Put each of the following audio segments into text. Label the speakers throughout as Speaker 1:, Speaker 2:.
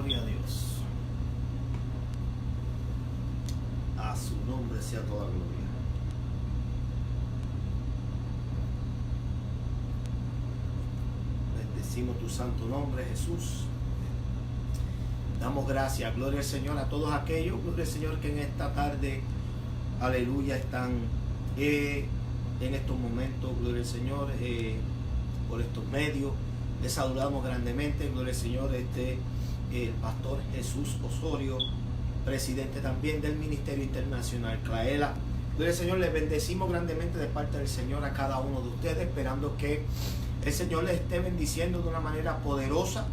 Speaker 1: Gloria a Dios. A su nombre sea toda gloria. Bendecimos tu santo nombre, Jesús. Damos gracias, gloria al Señor, a todos aquellos, gloria al Señor, que en esta tarde, aleluya, están en estos momentos, gloria al Señor, por estos medios. Les saludamos grandemente, gloria al Señor, el pastor Jesús Osorio, presidente también del Ministerio Internacional Claela. Gloria al Señor, les bendecimos grandemente de parte del Señor a cada uno de ustedes, esperando que el Señor les esté bendiciendo de una manera poderosa.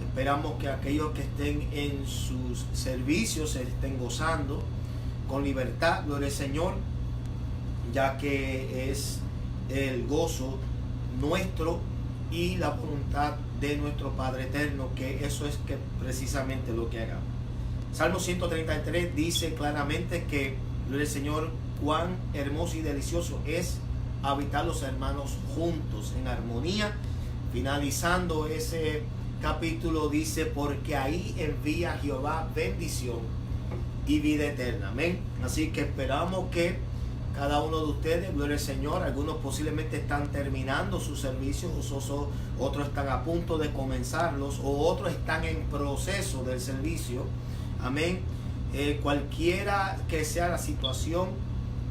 Speaker 1: Esperamos que aquellos que estén en sus servicios se estén gozando con libertad, gloria al Señor, ya que es el gozo nuestro y la voluntad de nuestro Padre Eterno, que eso es que precisamente lo que hagamos. Salmo 133 dice claramente que, gloria al Señor, cuán hermoso y delicioso es habitar los hermanos juntos en armonía. Finalizando ese capítulo dice, porque ahí envía Jehová bendición y vida eterna. Amén. Así que esperamos que cada uno de ustedes, gloria al Señor, algunos posiblemente están terminando sus servicios, otros están a punto de comenzarlos, o otros están en proceso del servicio. Amén. Cualquiera que sea la situación,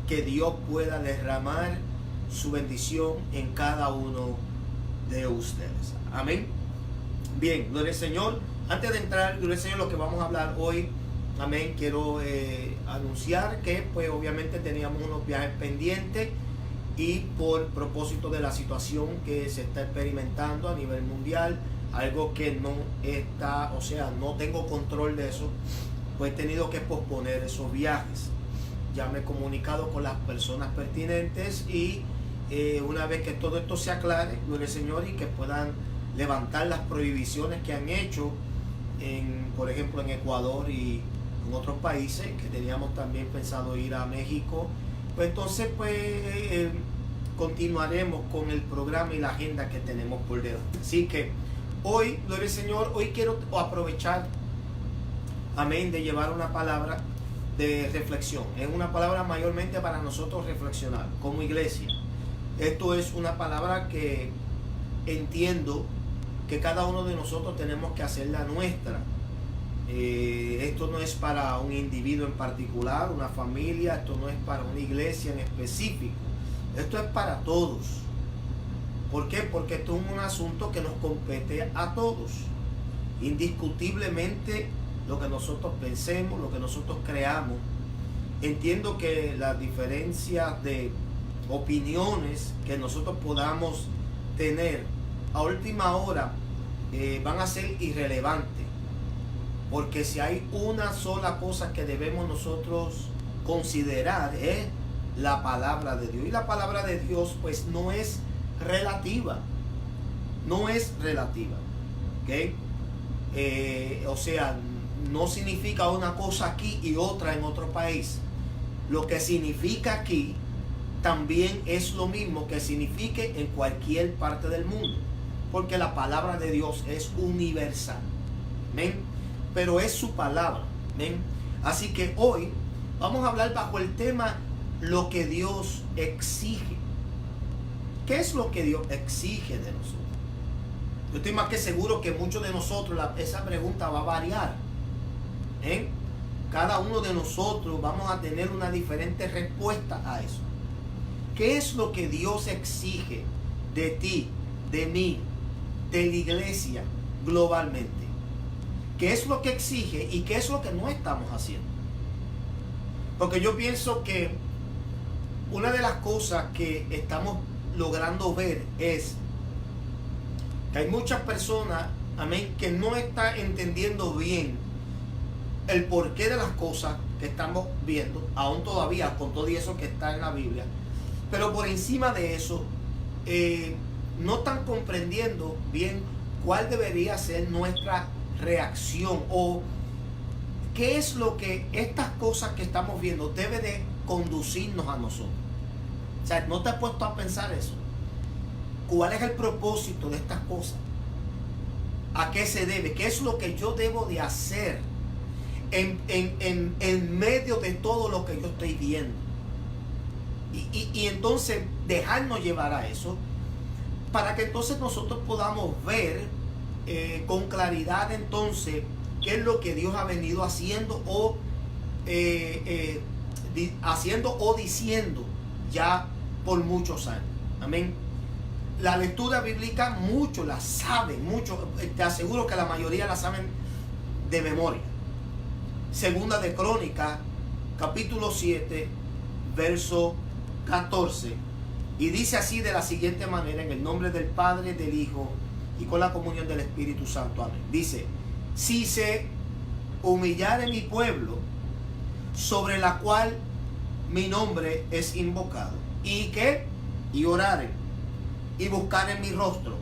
Speaker 1: que Dios pueda derramar su bendición en cada uno de ustedes. Amén. Bien, gloria al Señor. Antes de entrar, gloria al Señor, lo que vamos a hablar hoy, amén, quiero anunciar que pues obviamente teníamos unos viajes pendientes y por propósito de la situación que se está experimentando a nivel mundial, algo que no está, o sea, no tengo control de eso, pues he tenido que posponer esos viajes. Ya me he comunicado con las personas pertinentes y una vez que todo esto se aclare, gloria al Señor, y que puedan levantar las prohibiciones que han hecho por ejemplo en Ecuador y en otros países, que teníamos también pensado ir a México, pues entonces pues continuaremos con el programa y la agenda que tenemos por delante. Así que hoy, gloria al Señor, hoy quiero aprovechar, amén, de llevar una palabra de reflexión. Es una palabra mayormente para nosotros reflexionar como iglesia. Esto es una palabra que entiendo que cada uno de nosotros tenemos que hacerla nuestra. Esto no es para un individuo en particular, una familia, esto no es para una iglesia en específico, esto es para todos. ¿Por qué? Porque esto es un asunto que nos compete a todos. Indiscutiblemente, lo que nosotros pensemos, lo que nosotros creamos, entiendo que las diferencias de opiniones que nosotros podamos tener a última hora van a ser irrelevantes, porque si hay una sola cosa que debemos nosotros considerar es la palabra de Dios, y la palabra de Dios pues no es relativa, ¿okay? O sea, no significa una cosa aquí y otra en otro país. Lo que significa aquí también es lo mismo que signifique en cualquier parte del mundo, porque la palabra de Dios es universal. ¿Amén? Pero es su palabra. ¿Amén? Así que hoy vamos a hablar bajo el tema lo que Dios exige. ¿Qué es lo que Dios exige de nosotros? Yo estoy más que seguro que muchos de nosotros esa pregunta va a variar. Cada uno de nosotros vamos a tener una diferente respuesta a eso. ¿Qué es lo que Dios exige de ti, de mí, de la iglesia globalmente? ¿Qué es lo que exige y qué es lo que no estamos haciendo? Porque yo pienso que una de las cosas que estamos logrando ver es que hay muchas personas, amén, que no están entendiendo bien el porqué de las cosas que estamos viendo, aún todavía con todo eso que está en la Biblia. Pero por encima de eso, no están comprendiendo bien cuál debería ser nuestra reacción o qué es lo que estas cosas que estamos viendo debe de conducirnos a nosotros. O sea, ¿no te has puesto a pensar eso? ¿Cuál es el propósito de estas cosas? ¿A qué se debe? ¿Qué es lo que yo debo de hacer en medio de todo lo que yo estoy viendo? Y entonces dejarnos llevar a eso, para que entonces nosotros podamos ver con claridad entonces qué es lo que Dios ha venido haciendo o diciendo ya por muchos años. Amén. La lectura bíblica muchos la saben, te aseguro que la mayoría la saben de memoria. Segunda de Crónicas, capítulo 7, verso 14. Y dice así de la siguiente manera, en el nombre del Padre, del Hijo y con la comunión del Espíritu Santo. Amén. Dice: si se humillare mi pueblo, sobre la cual mi nombre es invocado, y oraren, y buscaren mi rostro,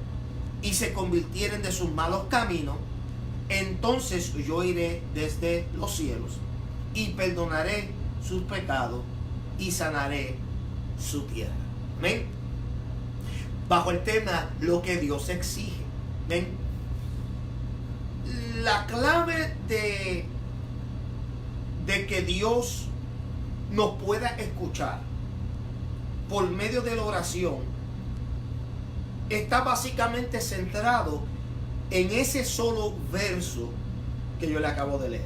Speaker 1: y se convirtieren de sus malos caminos, entonces yo iré desde los cielos, y perdonaré sus pecados, y sanaré su tierra. ¿Ven? Bajo el tema, lo que Dios exige. ¿Ven? La clave de que Dios nos pueda escuchar por medio de la oración está básicamente centrado en ese solo verso que yo le acabo de leer.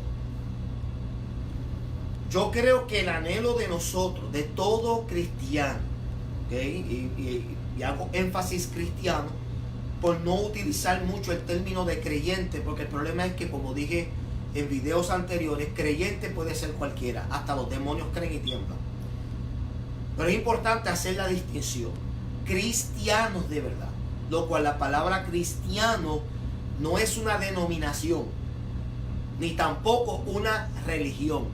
Speaker 1: Yo creo que el anhelo de nosotros, de todo cristiano, ¿okay? y hago énfasis cristiano por no utilizar mucho el término de creyente, porque el problema es que, como dije en videos anteriores, creyente puede ser cualquiera, hasta los demonios creen y tiemblan. Pero es importante hacer la distinción. Cristianos de verdad, lo cual la palabra cristiano no es una denominación, ni tampoco una religión.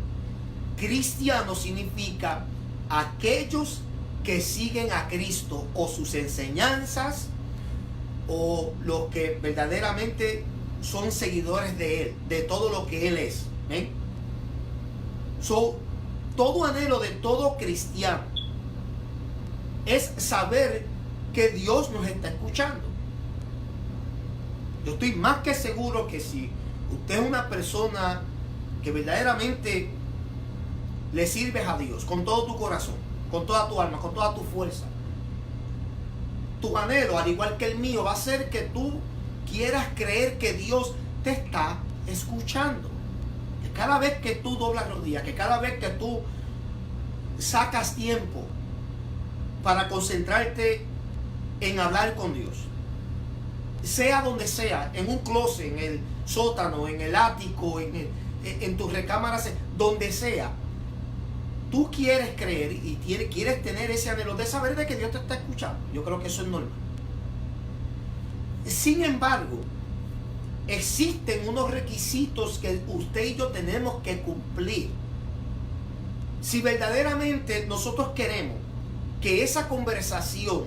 Speaker 1: Cristiano significa aquellos que siguen a Cristo o sus enseñanzas, o los que verdaderamente son seguidores de Él, de todo lo que Él es. ¿Ven? Todo anhelo de todo cristiano es saber que Dios nos está escuchando. Yo estoy más que seguro que si usted es una persona que verdaderamente le sirves a Dios con todo tu corazón, con toda tu alma, con toda tu fuerza, tu anhelo, al igual que el mío, va a ser que tú quieras creer que Dios te está escuchando. Que cada vez que tú doblas rodillas, que cada vez que tú sacas tiempo para concentrarte en hablar con Dios, sea donde sea, en un closet, en el sótano, en el ático, en tu recámara, donde sea, tú quieres creer y quieres tener ese anhelo de saber de que Dios te está escuchando. Yo creo que eso es normal. Sin embargo, existen unos requisitos que usted y yo tenemos que cumplir. Si verdaderamente nosotros queremos que esa conversación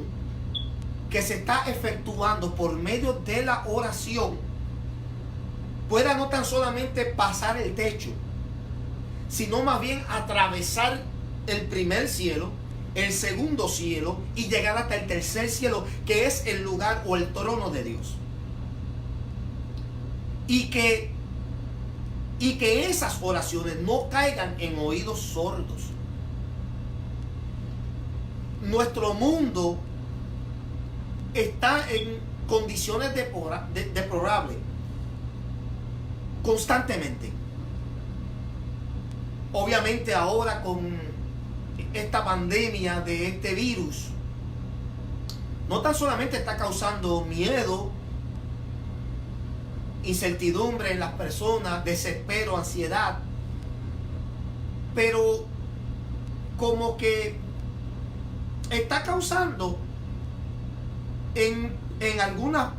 Speaker 1: que se está efectuando por medio de la oración pueda no tan solamente pasar el techo, sino más bien atravesar el primer cielo, el segundo cielo y llegar hasta el tercer cielo, que es el lugar o el trono de Dios. Y que esas oraciones no caigan en oídos sordos. Nuestro mundo está en condiciones deplorables constantemente. Obviamente ahora con esta pandemia de este virus, no tan solamente está causando miedo, incertidumbre en las personas, desespero, ansiedad, pero como que está causando en algunas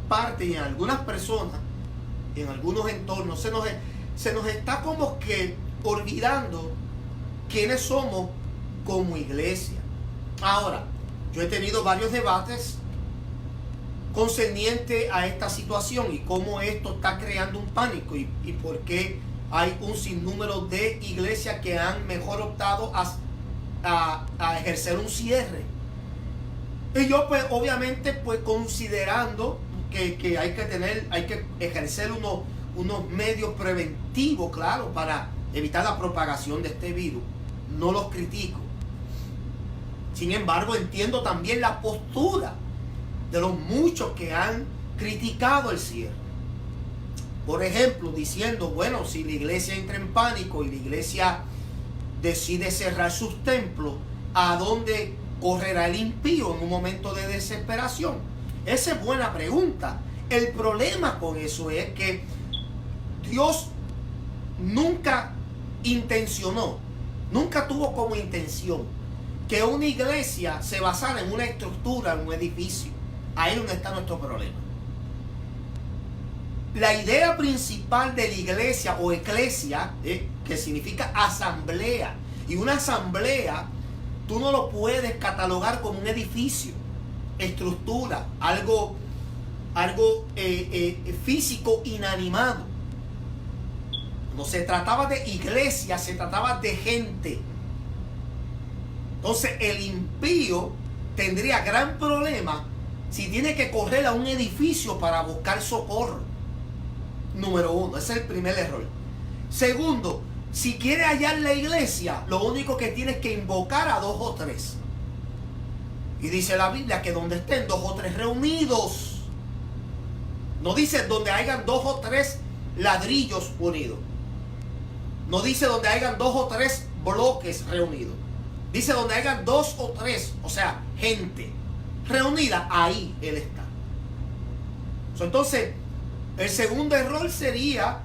Speaker 1: partes y en algunas personas, en algunos entornos, se nos está como que olvidando quiénes somos como iglesia. Ahora, yo he tenido varios debates concerniente a esta situación y cómo esto está creando un pánico y por qué hay un sinnúmero de iglesias que han mejor optado a ejercer un cierre. Y yo pues obviamente pues considerando que hay que ejercer unos medios preventivos, claro, para evitar la propagación de este virus. No los critico. Sin embargo, entiendo también la postura de los muchos que han criticado el cierre. Por ejemplo, diciendo, bueno, si la iglesia entra en pánico y la iglesia decide cerrar sus templos, ¿a dónde correrá el impío en un momento de desesperación? Esa es buena pregunta. El problema con eso es que Dios nunca intencionó, nunca tuvo como intención que una iglesia se basara en una estructura, en un edificio. Ahí es donde está nuestro problema. La idea principal de la iglesia o eclesia, que significa asamblea, y una asamblea tú no lo puedes catalogar como un edificio, estructura, algo físico inanimado. No se trataba de iglesia, se trataba de gente. Entonces el impío tendría gran problema si tiene que correr a un edificio para buscar socorro. Número uno, ese es el primer error. Segundo, si quiere hallar la iglesia, lo único que tiene es que invocar a 2 o 3. Y dice la Biblia que donde estén 2 o 3 reunidos. No dice donde hayan 2 o 3 ladrillos unidos. No dice donde hayan 2 o 3 bloques reunidos. Dice donde hayan 2 o 3, o sea, gente reunida, ahí Él está. Entonces, el segundo error sería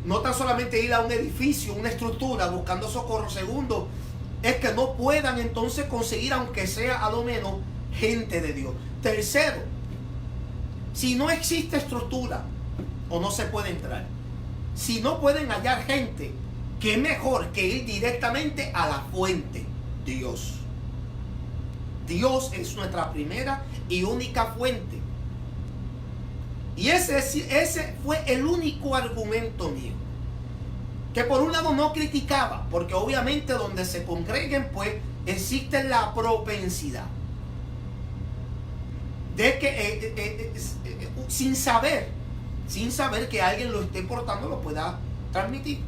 Speaker 1: no tan solamente ir a un edificio, una estructura buscando socorro. Segundo, es que no puedan entonces conseguir, aunque sea a lo menos, gente de Dios. Tercero, si no existe estructura o no se puede entrar, si no pueden hallar gente, qué mejor que ir directamente a la fuente, Dios. Dios es nuestra primera y única fuente. Y ese fue el único argumento mío. Que por un lado no criticaba, porque obviamente donde se congreguen, pues existe la propensidad de que sin saber que alguien lo esté portando, lo pueda transmitir.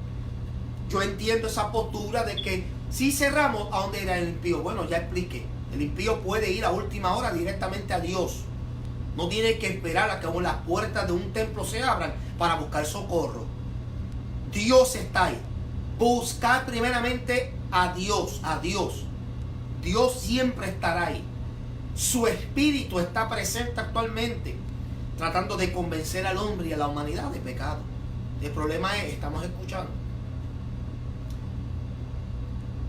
Speaker 1: Yo entiendo esa postura de que si cerramos, ¿a dónde irá el impío? Bueno, ya expliqué. El impío puede ir a última hora directamente a Dios. No tiene que esperar a que las puertas de un templo se abran para buscar socorro. Dios está ahí. Buscar primeramente a Dios, a Dios. Dios siempre estará ahí. Su espíritu está presente actualmente, tratando de convencer al hombre y a la humanidad de pecado. El problema es, estamos escuchando.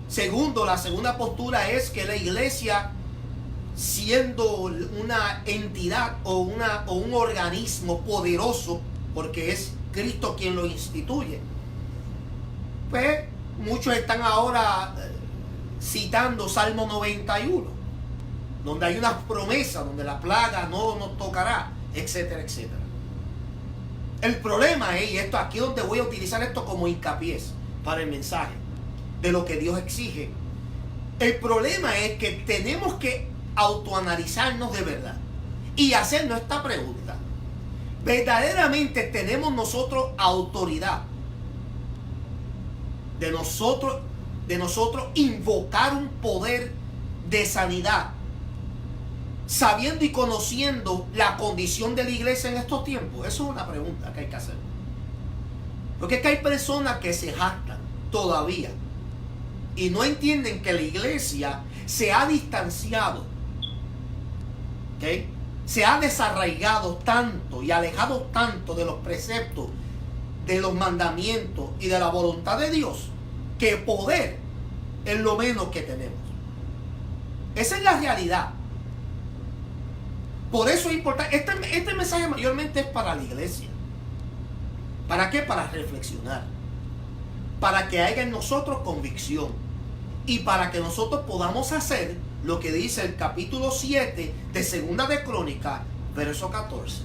Speaker 1: Segundo, la segunda postura es que la iglesia, siendo una entidad o un organismo poderoso, porque es Cristo quien lo instituye, pues muchos están ahora citando Salmo 91, donde hay unas promesas, donde la plaga no nos tocará, etcétera, etcétera. El problema es, y esto aquí donde voy a utilizar esto como hincapié para el mensaje de lo que Dios exige. El problema es que tenemos que autoanalizarnos de verdad y hacernos esta pregunta: ¿verdaderamente tenemos nosotros autoridad de nosotros invocar un poder de sanidad, sabiendo y conociendo la condición de la iglesia en estos tiempos? Eso es una pregunta que hay que hacer. Porque es que hay personas que se jactan todavía y no entienden que la iglesia se ha distanciado, ¿okay? Se ha desarraigado tanto y alejado tanto de los preceptos, de los mandamientos y de la voluntad de Dios, que poder es lo menos que tenemos. Esa es la realidad. Por eso es importante. Este mensaje mayormente es para la iglesia. ¿Para qué? Para reflexionar. Para que haya en nosotros convicción. Y para que nosotros podamos hacer lo que dice el capítulo 7 de Segunda de Crónicas, verso 14.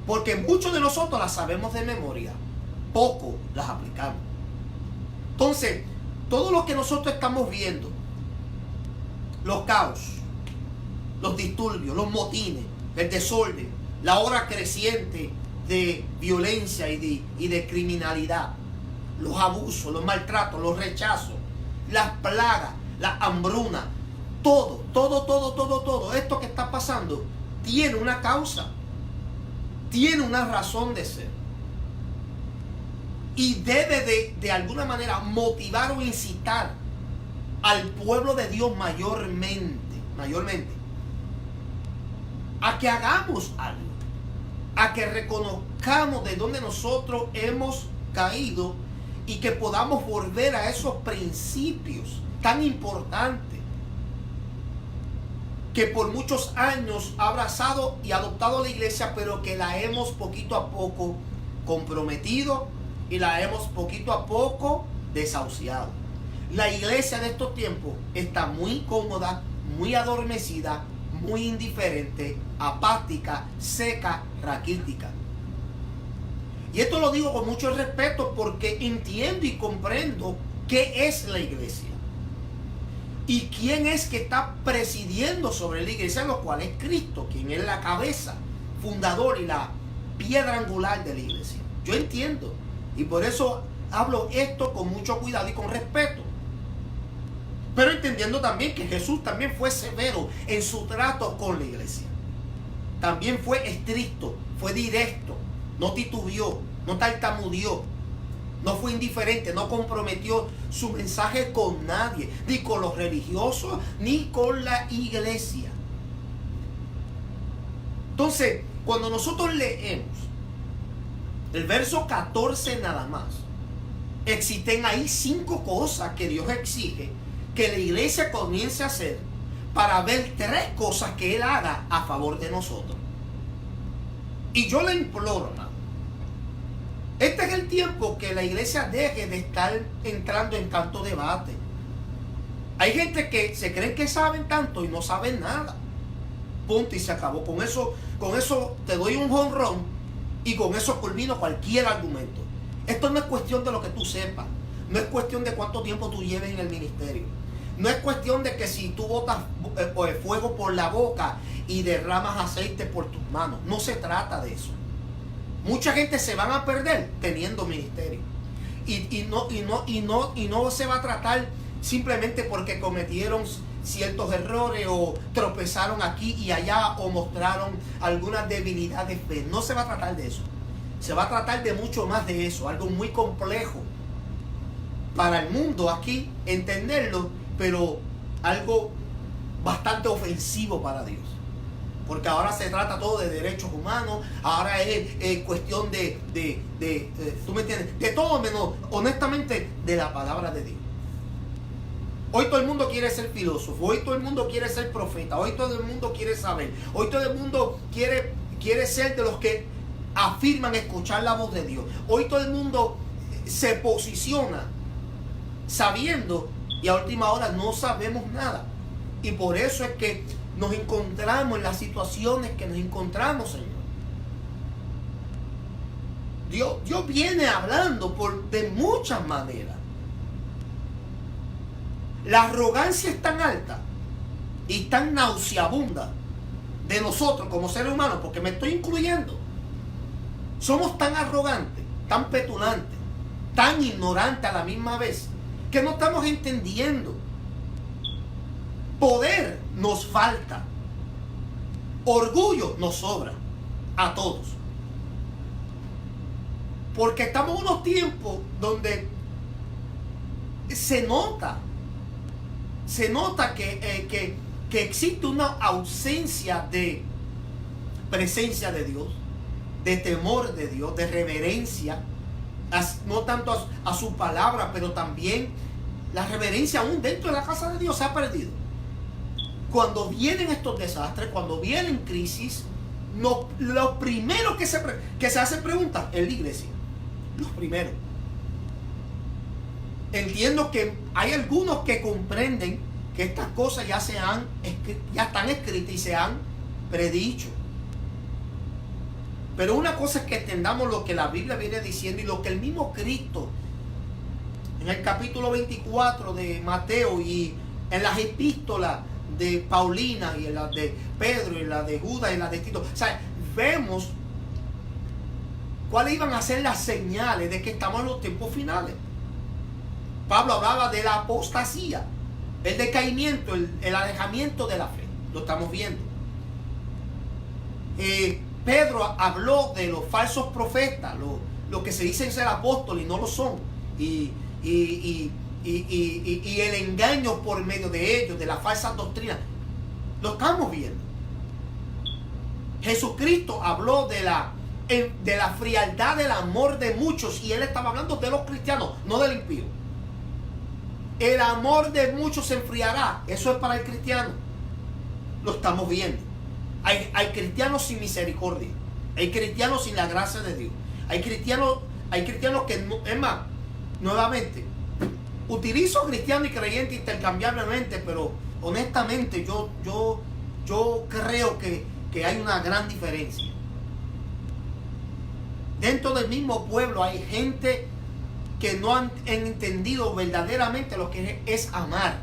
Speaker 1: Porque muchos de nosotros las sabemos de memoria, poco las aplicamos. Entonces, todo lo que nosotros estamos viendo, los caos, los disturbios, los motines, el desorden, la ola creciente de violencia y de criminalidad, los abusos, los maltratos, los rechazos, las plagas, la hambruna, todo esto que está pasando tiene una causa, tiene una razón de ser. Y debe de alguna manera motivar o incitar al pueblo de Dios mayormente, a que hagamos algo, a que reconozcamos de dónde nosotros hemos caído y que podamos volver a esos principios tan importantes que por muchos años ha abrazado y adoptado la iglesia, pero que la hemos poquito a poco comprometido y la hemos poquito a poco desahuciado. La iglesia de estos tiempos está muy cómoda, muy adormecida, muy indiferente, apática, seca, raquítica. Y esto lo digo con mucho respeto porque entiendo y comprendo qué es la iglesia y quién es que está presidiendo sobre la iglesia, lo cual es Cristo, quien es la cabeza, fundador y la piedra angular de la iglesia. Yo entiendo y por eso hablo esto con mucho cuidado y con respeto, pero entendiendo también que Jesús también fue severo en su trato con la iglesia. También fue estricto, fue directo, no titubeó, no tartamudeó, no fue indiferente, no comprometió su mensaje con nadie, ni con los religiosos, ni con la iglesia. Entonces, cuando nosotros leemos el verso 14 nada más, existen ahí 5 cosas que Dios exige que la iglesia comience a hacer para ver 3 cosas que Él haga a favor de nosotros. Y yo le imploro, hermano, este es el tiempo que la iglesia deje de estar entrando en tanto debate. Hay gente que se creen que saben tanto y no saben nada. Punto y se acabó. Con eso te doy un jonrón y con eso culmino cualquier argumento. Esto no es cuestión de lo que tú sepas. No es cuestión de cuánto tiempo tú lleves en el ministerio. No es cuestión de que si tú botas fuego por la boca y derramas aceite por tus manos. No se trata de eso. Mucha gente se van a perder teniendo ministerio. Y no se va a tratar simplemente porque cometieron ciertos errores o tropezaron aquí y allá o mostraron algunas debilidades. No se va a tratar de eso. Se va a tratar de mucho más de eso. Algo muy complejo para el mundo aquí entenderlo, pero algo bastante ofensivo para Dios. Porque ahora se trata todo de derechos humanos, ahora es cuestión ¿tú me entiendes? De todo menos, honestamente, de la palabra de Dios. Hoy todo el mundo quiere ser filósofo, hoy todo el mundo quiere ser profeta, hoy todo el mundo quiere saber, hoy todo el mundo quiere ser de los que afirman escuchar la voz de Dios. Hoy todo el mundo se posiciona sabiendo y a última hora no sabemos nada. Y por eso es que nos encontramos en las situaciones que nos encontramos, Señor. Dios viene hablando de muchas maneras. La arrogancia es tan alta y tan nauseabunda de nosotros como seres humanos, porque me estoy incluyendo. Somos tan arrogantes, tan petulantes, tan ignorantes a la misma vez, que no estamos entendiendo. Poder nos falta. Orgullo nos sobra a todos. Porque estamos en unos tiempos donde se nota que existe una ausencia de presencia de Dios, de temor de Dios, de reverencia, no tanto a su palabra, pero también la reverencia aún dentro de la casa de Dios se ha perdido. Cuando vienen estos desastres, cuando vienen crisis, lo primero que se hacen preguntas es la iglesia. Los primeros. Entiendo que hay algunos que comprenden que estas cosas ya están escritas y se han predicho. Pero una cosa es que entendamos lo que la Biblia viene diciendo y lo que el mismo Cristo en el capítulo 24 de Mateo y en las epístolas de Paulina y en la de Pedro y en la de Judas y en la de Tito. O sea, vemos cuáles iban a ser las señales de que estamos en los tiempos finales. Pablo hablaba de la apostasía, el decaimiento, el alejamiento de la fe. Lo estamos viendo. Pedro habló de los falsos profetas, lo que se dicen ser apóstoles y no lo son. Y el engaño por medio de ellos, de las falsas doctrinas. Lo estamos viendo. Jesucristo habló de la frialdad del amor de muchos, y él estaba hablando de los cristianos, no del impío. El amor de muchos se enfriará. Eso es para el cristiano. Lo estamos viendo. Hay cristianos sin misericordia. Hay cristianos sin la gracia de Dios. Hay cristianos que no, es más, nuevamente, utilizo cristiano y creyente intercambiablemente, pero honestamente yo creo que hay una gran diferencia. Dentro del mismo pueblo hay gente que no han entendido verdaderamente lo que es amar.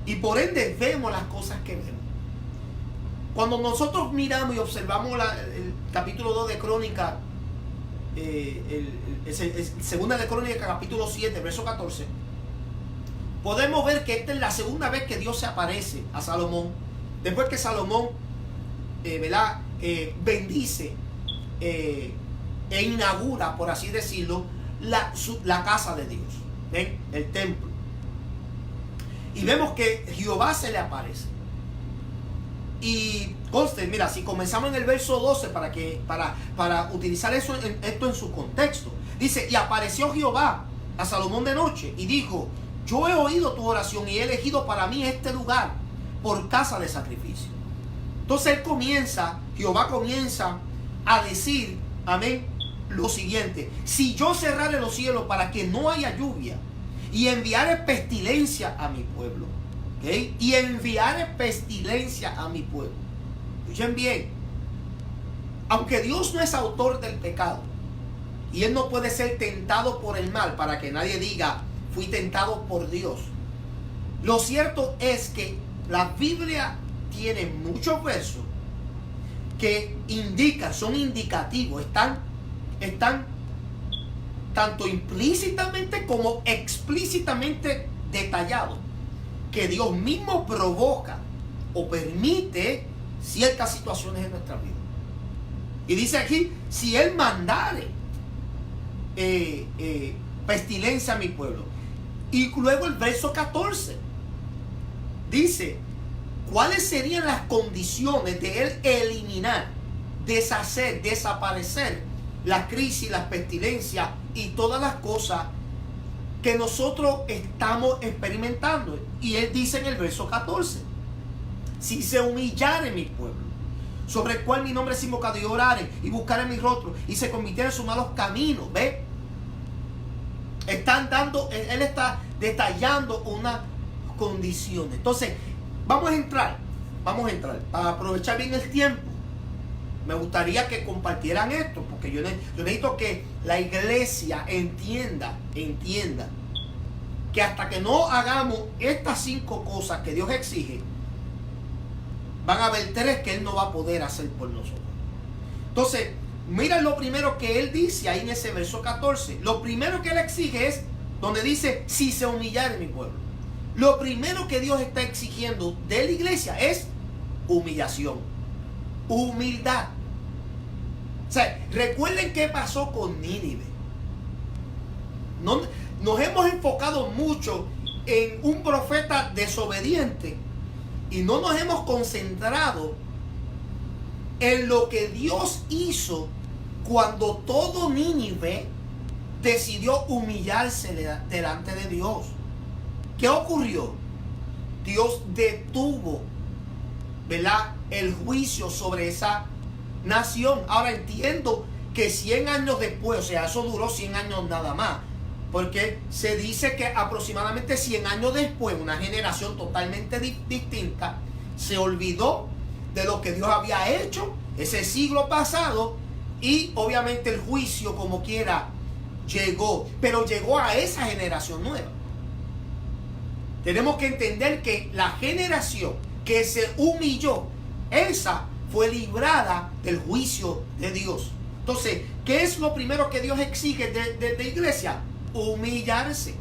Speaker 1: Y por ende vemos las cosas que vemos. Cuando nosotros miramos y observamos el capítulo 2 de Crónica, segunda de Crónica, capítulo 7, verso 14, podemos ver que esta es la segunda vez que Dios se aparece a Salomón. Después que Salomón bendice e inaugura, por así decirlo, la casa de Dios, ¿ven? El templo. Y vemos que Jehová se le aparece. Y conste, mira, si comenzamos en el verso 12 para utilizar esto en su contexto. Dice, y apareció Jehová a Salomón de noche y dijo, yo he oído tu oración y he elegido para mí este lugar por casa de sacrificio. Entonces Jehová comienza a decir, amén, lo siguiente: si yo cerrare los cielos para que no haya lluvia y enviare pestilencia a mi pueblo, ¿okay? Y enviare pestilencia a mi pueblo. Escuchen bien, aunque Dios no es autor del pecado y Él no puede ser tentado por el mal, para que nadie diga fui tentado por Dios, lo cierto es que la Biblia tiene muchos versos que son indicativos, están tanto implícitamente como explícitamente detallados, que Dios mismo provoca o permite ciertas situaciones en nuestra vida. Y dice aquí, si Él mandare pestilencia a mi pueblo. Y luego el verso 14 dice, ¿cuáles serían las condiciones de Él eliminar, deshacer, desaparecer la crisis, las pestilencias y todas las cosas que nosotros estamos experimentando? Y Él dice en el verso 14, si se humillare mi pueblo, sobre el cual mi nombre es invocado, y orare y buscare mi rostro y se convirtiera en sus malos caminos. ¿Ve? Él está detallando unas condiciones. Entonces, vamos a entrar para aprovechar bien el tiempo. Me gustaría que compartieran esto, porque yo necesito que la iglesia entienda que hasta que no hagamos estas 5 cosas que Dios exige, van a haber 3 que Él no va a poder hacer por nosotros. Entonces, mira lo primero que Él dice ahí en ese verso 14. Lo primero que Él exige es donde dice, si se humillare mi pueblo. Lo primero que Dios está exigiendo de la iglesia es humillación, humildad. O sea, recuerden qué pasó con Nínive. Nos hemos enfocado mucho en un profeta desobediente y no nos hemos concentrado en lo que Dios hizo cuando todo Nínive decidió humillarse delante de Dios. ¿Qué ocurrió? Dios detuvo, ¿verdad?, el juicio sobre esa nación. Ahora entiendo que 100 años después, o sea, eso duró 100 años nada más, porque se dice que aproximadamente 100 años después, una generación totalmente distinta se olvidó de lo que Dios había hecho ese siglo pasado, y obviamente el juicio como quiera llegó, pero llegó a esa generación nueva. Tenemos que entender que la generación que se humilló, esa fue librada del juicio de Dios. Entonces, ¿qué es lo primero que Dios exige de iglesia? Humillarse.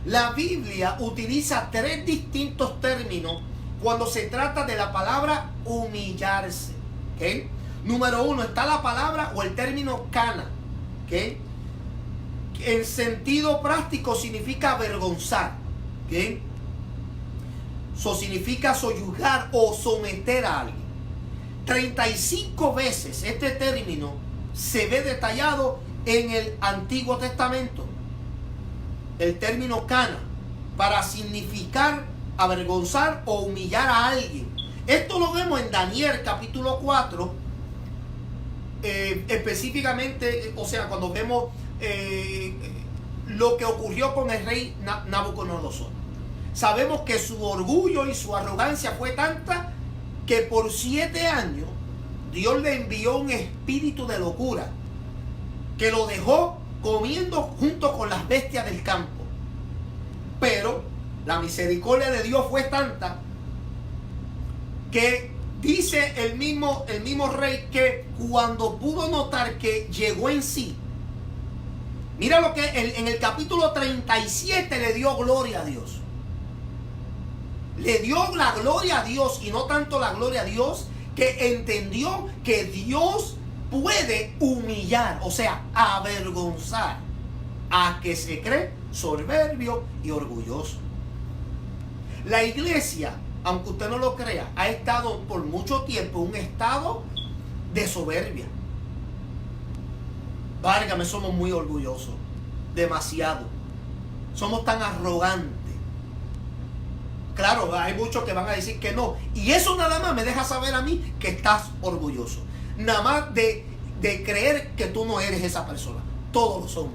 Speaker 1: La Biblia utiliza 3 distintos términos cuando se trata de la palabra humillarse. ¿Okay? Número 1 está la palabra o el término cana. ¿Okay? En sentido práctico significa avergonzar. ¿Okay? Eso significa soyugar o someter a alguien. 35 veces este término se ve detallado en el Antiguo Testamento. El término cana, para significar avergonzar o humillar a alguien. Esto lo vemos en Daniel capítulo 4, específicamente, o sea, cuando vemos lo que ocurrió con el rey Nabucodonosor. Sabemos que su orgullo y su arrogancia fue tanta que por 7 años Dios le envió un espíritu de locura que lo dejó comiendo junto con las bestias del campo. Pero la misericordia de Dios fue tanta que dice el mismo rey que cuando pudo notar que llegó en sí, mira lo que en el capítulo 37 le dio gloria a Dios. Le dio la gloria a Dios, y no tanto la gloria a Dios, que entendió que Dios puede humillar, o sea, avergonzar a que se cree soberbio y orgulloso. La iglesia, aunque usted no lo crea, ha estado por mucho tiempo en un estado de soberbia. Válgame, somos muy orgullosos, demasiado. Somos tan arrogantes. Claro, hay muchos que van a decir que no. Y eso nada más me deja saber a mí que estás orgulloso. Nada más de creer que tú no eres esa persona. Todos lo somos.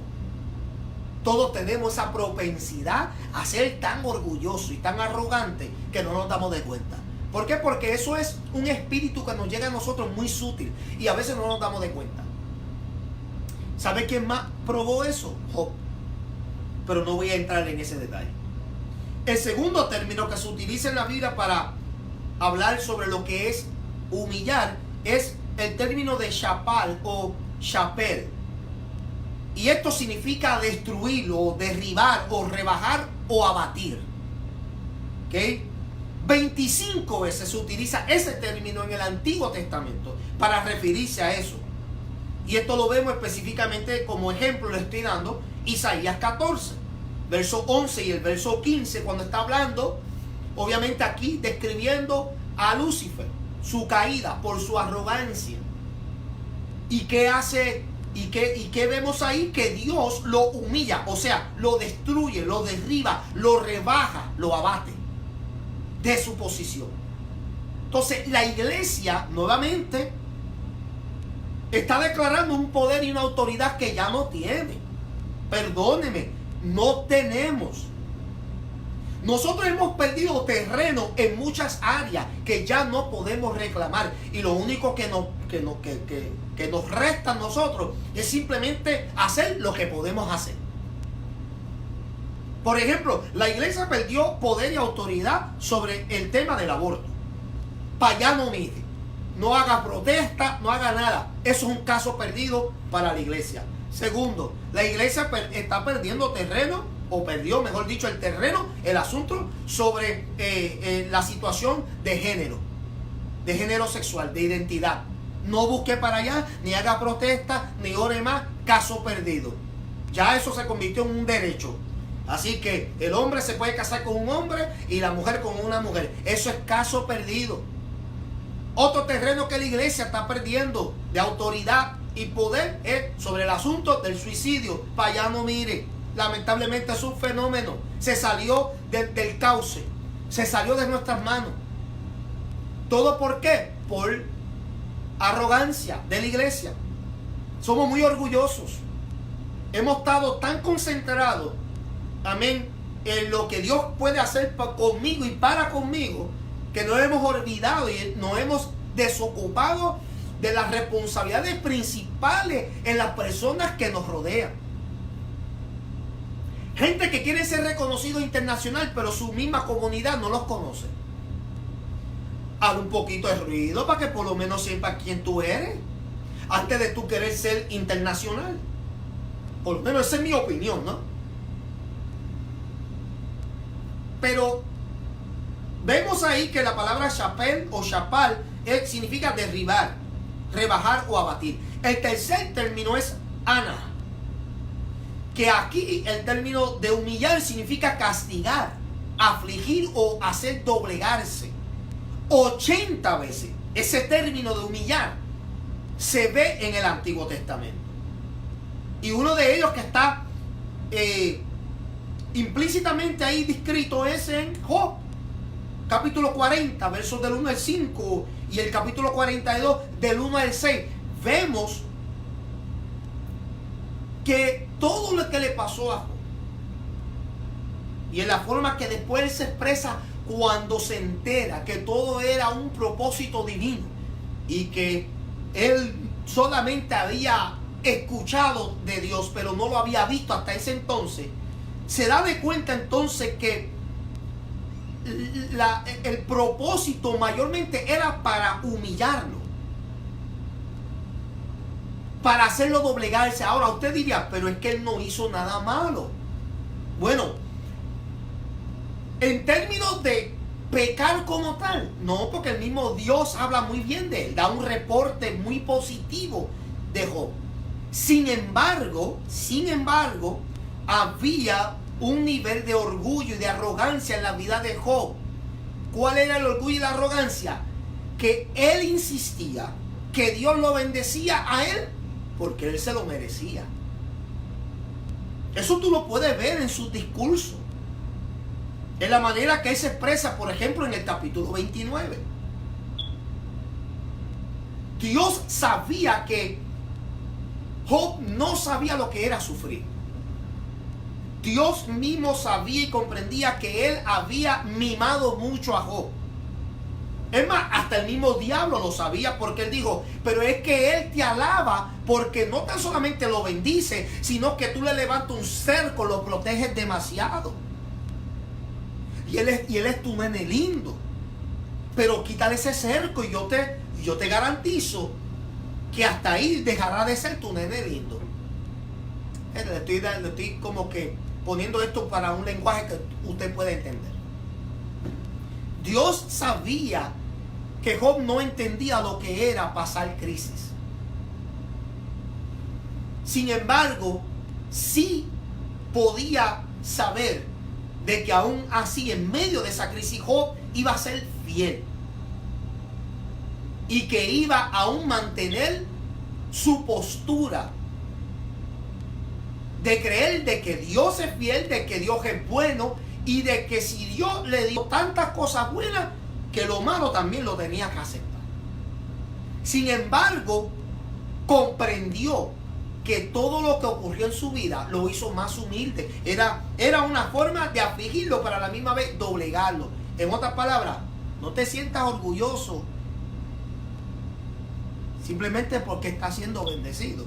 Speaker 1: Todos tenemos esa propensidad a ser tan orgulloso y tan arrogante que no nos damos de cuenta. ¿Por qué? Porque eso es un espíritu que nos llega a nosotros muy sutil y a veces no nos damos de cuenta. ¿Sabe quién más probó eso? Job. Pero no voy a entrar en ese detalle. El segundo término que se utiliza en la Biblia para hablar sobre lo que es humillar es el término de shapal o shapel. Y esto significa destruir o derribar o rebajar o abatir. ¿Okay? 25 veces se utiliza ese término en el Antiguo Testamento para referirse a eso. Y esto lo vemos específicamente como ejemplo, le estoy dando Isaías 14, verso 11 y el verso 15, cuando está hablando, obviamente aquí describiendo a Lucifer, su caída por su arrogancia. ¿Y qué hace? ¿Y qué vemos ahí? Que Dios lo humilla, o sea, lo destruye, lo derriba, lo rebaja, lo abate de su posición. Entonces, la iglesia, nuevamente, está declarando un poder y una autoridad que ya no tiene. Perdóneme, no tenemos. Nosotros hemos perdido terreno en muchas áreas que ya no podemos reclamar. Y lo único que nos resta a nosotros es simplemente hacer lo que podemos hacer. Por ejemplo, la iglesia perdió poder y autoridad sobre el tema del aborto. Para allá no mire, no haga protesta, no haga nada. Eso es un caso perdido para la iglesia. Segundo, la iglesia está perdiendo terreno, o perdió, mejor dicho, el terreno, el asunto sobre la situación de género sexual, de identidad. No busque para allá, ni haga protesta, ni ore más, caso perdido. Ya eso se convirtió en un derecho. Así que el hombre se puede casar con un hombre y la mujer con una mujer. Eso es caso perdido. Otro terreno que la iglesia está perdiendo de autoridad y poder es sobre el asunto del suicidio. Para allá no mire. Lamentablemente es un fenómeno. Se salió del cauce. Se salió de nuestras manos. ¿Todo por qué? Por arrogancia de la iglesia. Somos muy orgullosos. Hemos estado tan concentrados, amén, en lo que Dios puede hacer conmigo y para conmigo, que nos hemos olvidado y nos hemos desocupado de las responsabilidades principales en las personas que nos rodean. Gente que quiere ser reconocido internacional, pero su misma comunidad no los conoce. Haz un poquito de ruido para que por lo menos sepa quién tú eres, antes de tú querer ser internacional. Por lo menos esa es mi opinión, ¿no? Pero vemos ahí que la palabra shapel o shapal significa derribar, rebajar o abatir. El tercer término es ana, que aquí el término de humillar significa castigar, afligir o hacer doblegarse. 80 veces ese término de humillar se ve en el Antiguo Testamento. Y uno de ellos que está implícitamente ahí descrito es en Job, capítulo 40, versos del 1 al 5, y el capítulo 42, del 1 al 6. Vemos que todo lo que le pasó a Job, y en la forma que después él se expresa cuando se entera que todo era un propósito divino, y que él solamente había escuchado de Dios, pero no lo había visto hasta ese entonces, se da de cuenta entonces que el propósito mayormente era para humillarlo, para hacerlo doblegarse. Ahora usted diría, pero es que él no hizo nada malo. Bueno, en términos de pecar como tal, no, porque el mismo Dios habla muy bien de él, da un reporte muy positivo de Job. Sin embargo, había un nivel de orgullo y de arrogancia en la vida de Job. ¿Cuál era el orgullo y la arrogancia? Que él insistía que Dios lo bendecía a él porque él se lo merecía. Eso tú lo puedes ver en sus discursos, en la manera que él se expresa, por ejemplo, en el capítulo 29. Dios sabía que Job no sabía lo que era sufrir. Dios mismo sabía y comprendía que él había mimado mucho a Job. Es más, hasta el mismo diablo lo sabía, porque él dijo, pero es que él te alaba porque no tan solamente lo bendice, sino que tú le levantas un cerco, lo proteges demasiado. Y él es tu nene lindo. Pero quítale ese cerco y yo te garantizo que hasta ahí dejará de ser tu nene lindo. Le estoy como que poniendo esto para un lenguaje que usted puede entender. Dios sabía que Job no entendía lo que era pasar crisis. Sin embargo, sí podía saber de que aún así, en medio de esa crisis, Job iba a ser fiel. Y que iba a aún mantener su postura de creer de que Dios es fiel, de que Dios es bueno, y de que si Dios le dio tantas cosas buenas, que lo malo también lo tenía que aceptar. Sin embargo, comprendió que todo lo que ocurrió en su vida lo hizo más humilde. Era una forma de afligirlo, pero a la misma vez doblegarlo. En otras palabras, no te sientas orgulloso simplemente porque estás siendo bendecido.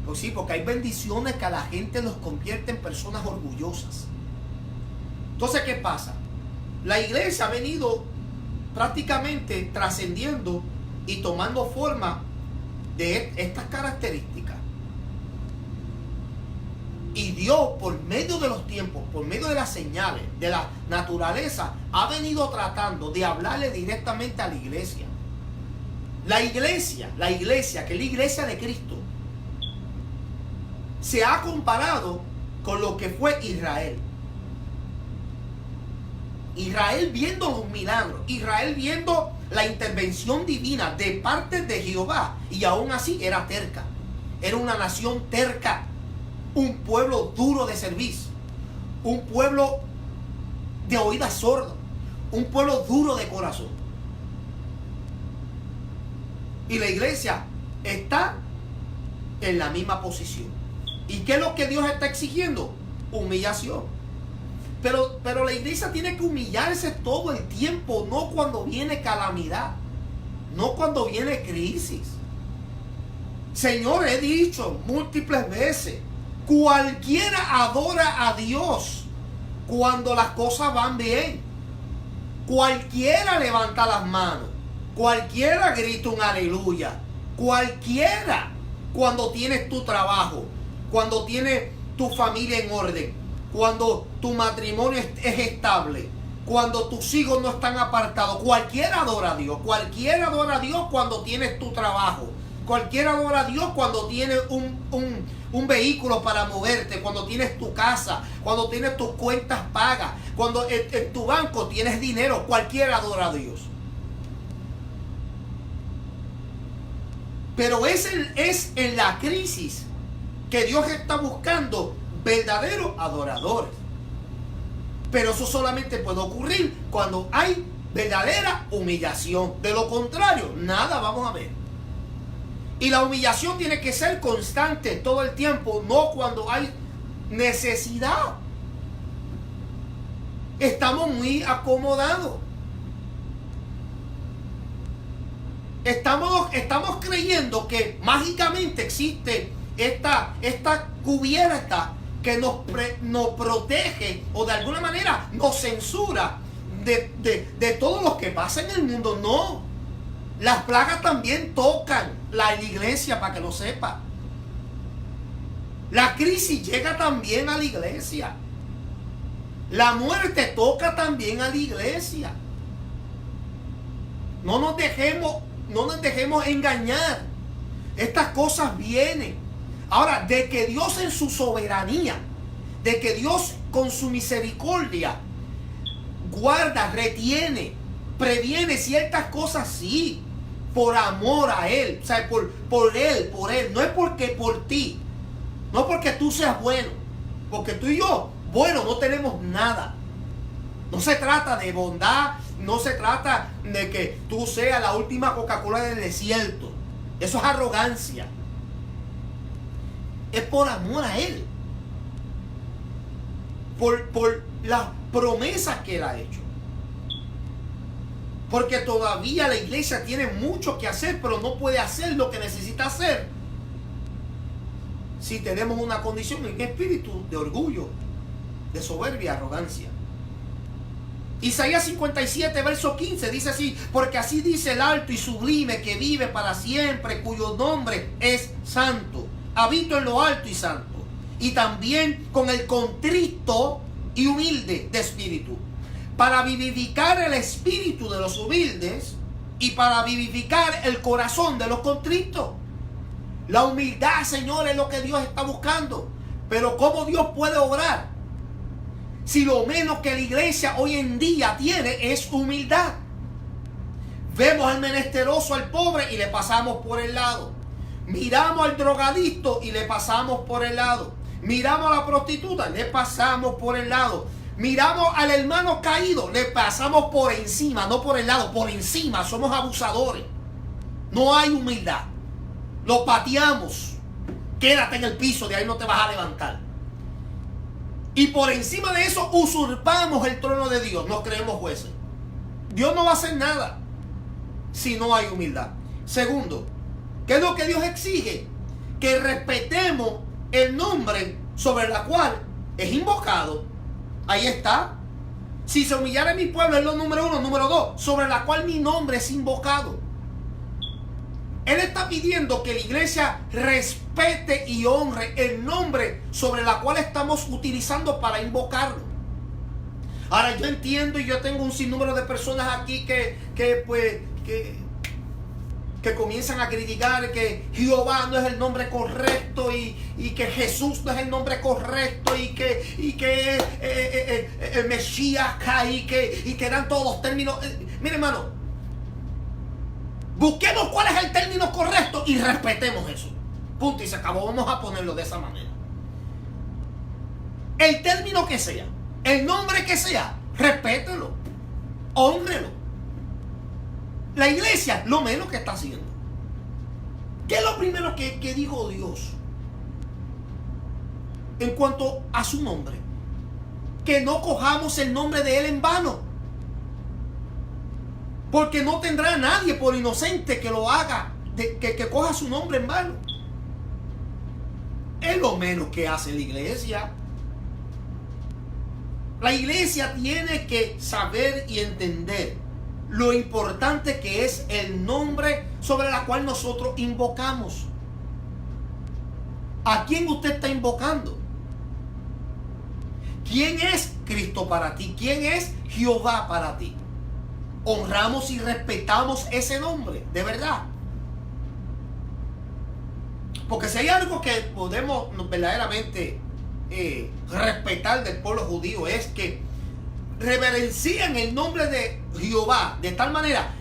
Speaker 1: Pues sí, porque hay bendiciones que a la gente los convierte en personas orgullosas. Entonces, ¿qué pasa? La iglesia ha venido prácticamente trascendiendo y tomando forma de estas características. Y Dios, por medio de los tiempos, por medio de las señales, de la naturaleza, ha venido tratando de hablarle directamente a la iglesia. La iglesia, que es la iglesia de Cristo, se ha comparado con lo que fue Israel. Israel viendo los milagros, Israel viendo la intervención divina de parte de Jehová, y aún así era terca. Era una nación terca, un pueblo duro de servicio, un pueblo de oídas sordas, un pueblo duro de corazón. Y la iglesia está en la misma posición. ¿Y qué es lo que Dios está exigiendo? Humillación. Pero la iglesia tiene que humillarse todo el tiempo, no cuando viene calamidad, no cuando viene crisis. Señor, he dicho múltiples veces Cualquiera adora a Dios cuando las cosas van bien. Cualquiera levanta las manos. Cualquiera grita un aleluya. Cualquiera, cuando tienes tu trabajo, cuando tienes tu familia en orden, cuando tu matrimonio es estable, cuando tus hijos no están apartados, cualquiera adora a Dios. Cualquiera adora a Dios cuando tienes tu trabajo. Cualquiera adora a Dios cuando tienes un vehículo para moverte, cuando tienes tu casa, cuando tienes tus cuentas pagas, cuando en tu banco tienes dinero. Cualquiera adora a Dios. Pero es en la crisis que Dios está buscando verdaderos adoradores. Pero eso solamente puede ocurrir cuando hay verdadera humillación. De lo contrario, nada vamos a ver. Y la humillación tiene que ser constante todo el tiempo, no cuando hay necesidad. Estamos muy acomodados. Estamos creyendo que mágicamente existe esta cubierta que nos protege o de alguna manera nos censura de todo lo que pasa en el mundo. No. Las plagas también tocan la iglesia, para que lo sepa. La crisis llega también a la iglesia. La muerte toca también a la iglesia. No nos dejemos engañar. Estas cosas vienen. Ahora, de que Dios en su soberanía, de que Dios con su misericordia guarda, retiene, previene ciertas cosas, sí, por amor a Él, o sea, por Él, no es porque por ti, no porque tú seas bueno, porque tú y yo, bueno, no tenemos nada. No se trata de bondad, no se trata de que tú seas la última Coca-Cola del desierto. Eso es arrogancia. Es por amor a Él. Por las promesas que Él ha hecho. Porque todavía la iglesia tiene mucho que hacer, pero no puede hacer lo que necesita hacer si tenemos una condición en espíritu de orgullo, de soberbia y arrogancia. Isaías 57, verso 15 dice así: porque así dice el alto y sublime, que vive para siempre, cuyo nombre es santo. Habito en lo alto y santo, y también con el contrito y humilde de espíritu, para vivificar el espíritu de los humildes y para vivificar el corazón de los contritos. La humildad, Señor, es lo que Dios está buscando. Pero ¿cómo Dios puede obrar si lo menos que la iglesia hoy en día tiene es humildad? Vemos al menesteroso, al pobre, y le pasamos por el lado. Miramos al drogadicto y le pasamos por el lado. Miramos a la prostituta, le pasamos por el lado. Miramos al hermano caído, le pasamos por encima, no por el lado, por encima. Somos abusadores. No hay humildad. Lo pateamos. Quédate en el piso, de ahí no te vas a levantar. Y por encima de eso usurpamos el trono de Dios. Nos creemos jueces. Dios no va a hacer nada si no hay humildad. Segundo, ¿qué es lo que Dios exige? Que respetemos el nombre sobre el cual es invocado. Ahí está. Si se humillara mi pueblo, es lo número uno. Número dos, sobre la cual mi nombre es invocado. Él está pidiendo que la iglesia respete y honre el nombre sobre la cual estamos utilizando para invocarlo. Ahora, yo entiendo y yo tengo un sinnúmero de personas aquí que comienzan a criticar que Jehová no es el nombre correcto y que Jesús no es el nombre correcto y que el Mesías y que dan todos los términos. Mire, hermano, busquemos cuál es el término correcto y respetemos eso. Punto y se acabó. Vamos a ponerlo de esa manera. El término que sea, el nombre que sea, respételo, hónrelo. La iglesia, lo menos que está haciendo. ¿Qué es lo primero que dijo Dios en cuanto a su nombre? Que no cojamos el nombre de Él en vano. Porque no tendrá nadie por inocente que lo haga, que coja su nombre en vano. es lo menos que hace la iglesia. La iglesia tiene que saber y entender lo importante que es el nombre sobre la cual nosotros invocamos. ¿A quién usted está invocando? ¿Quién es Cristo para ti? ¿Quién es Jehová para ti? Honramos y respetamos ese nombre, de verdad. Porque si hay algo que podemos verdaderamente respetar del pueblo judío, es que reverencian el nombre de Jehová de tal manera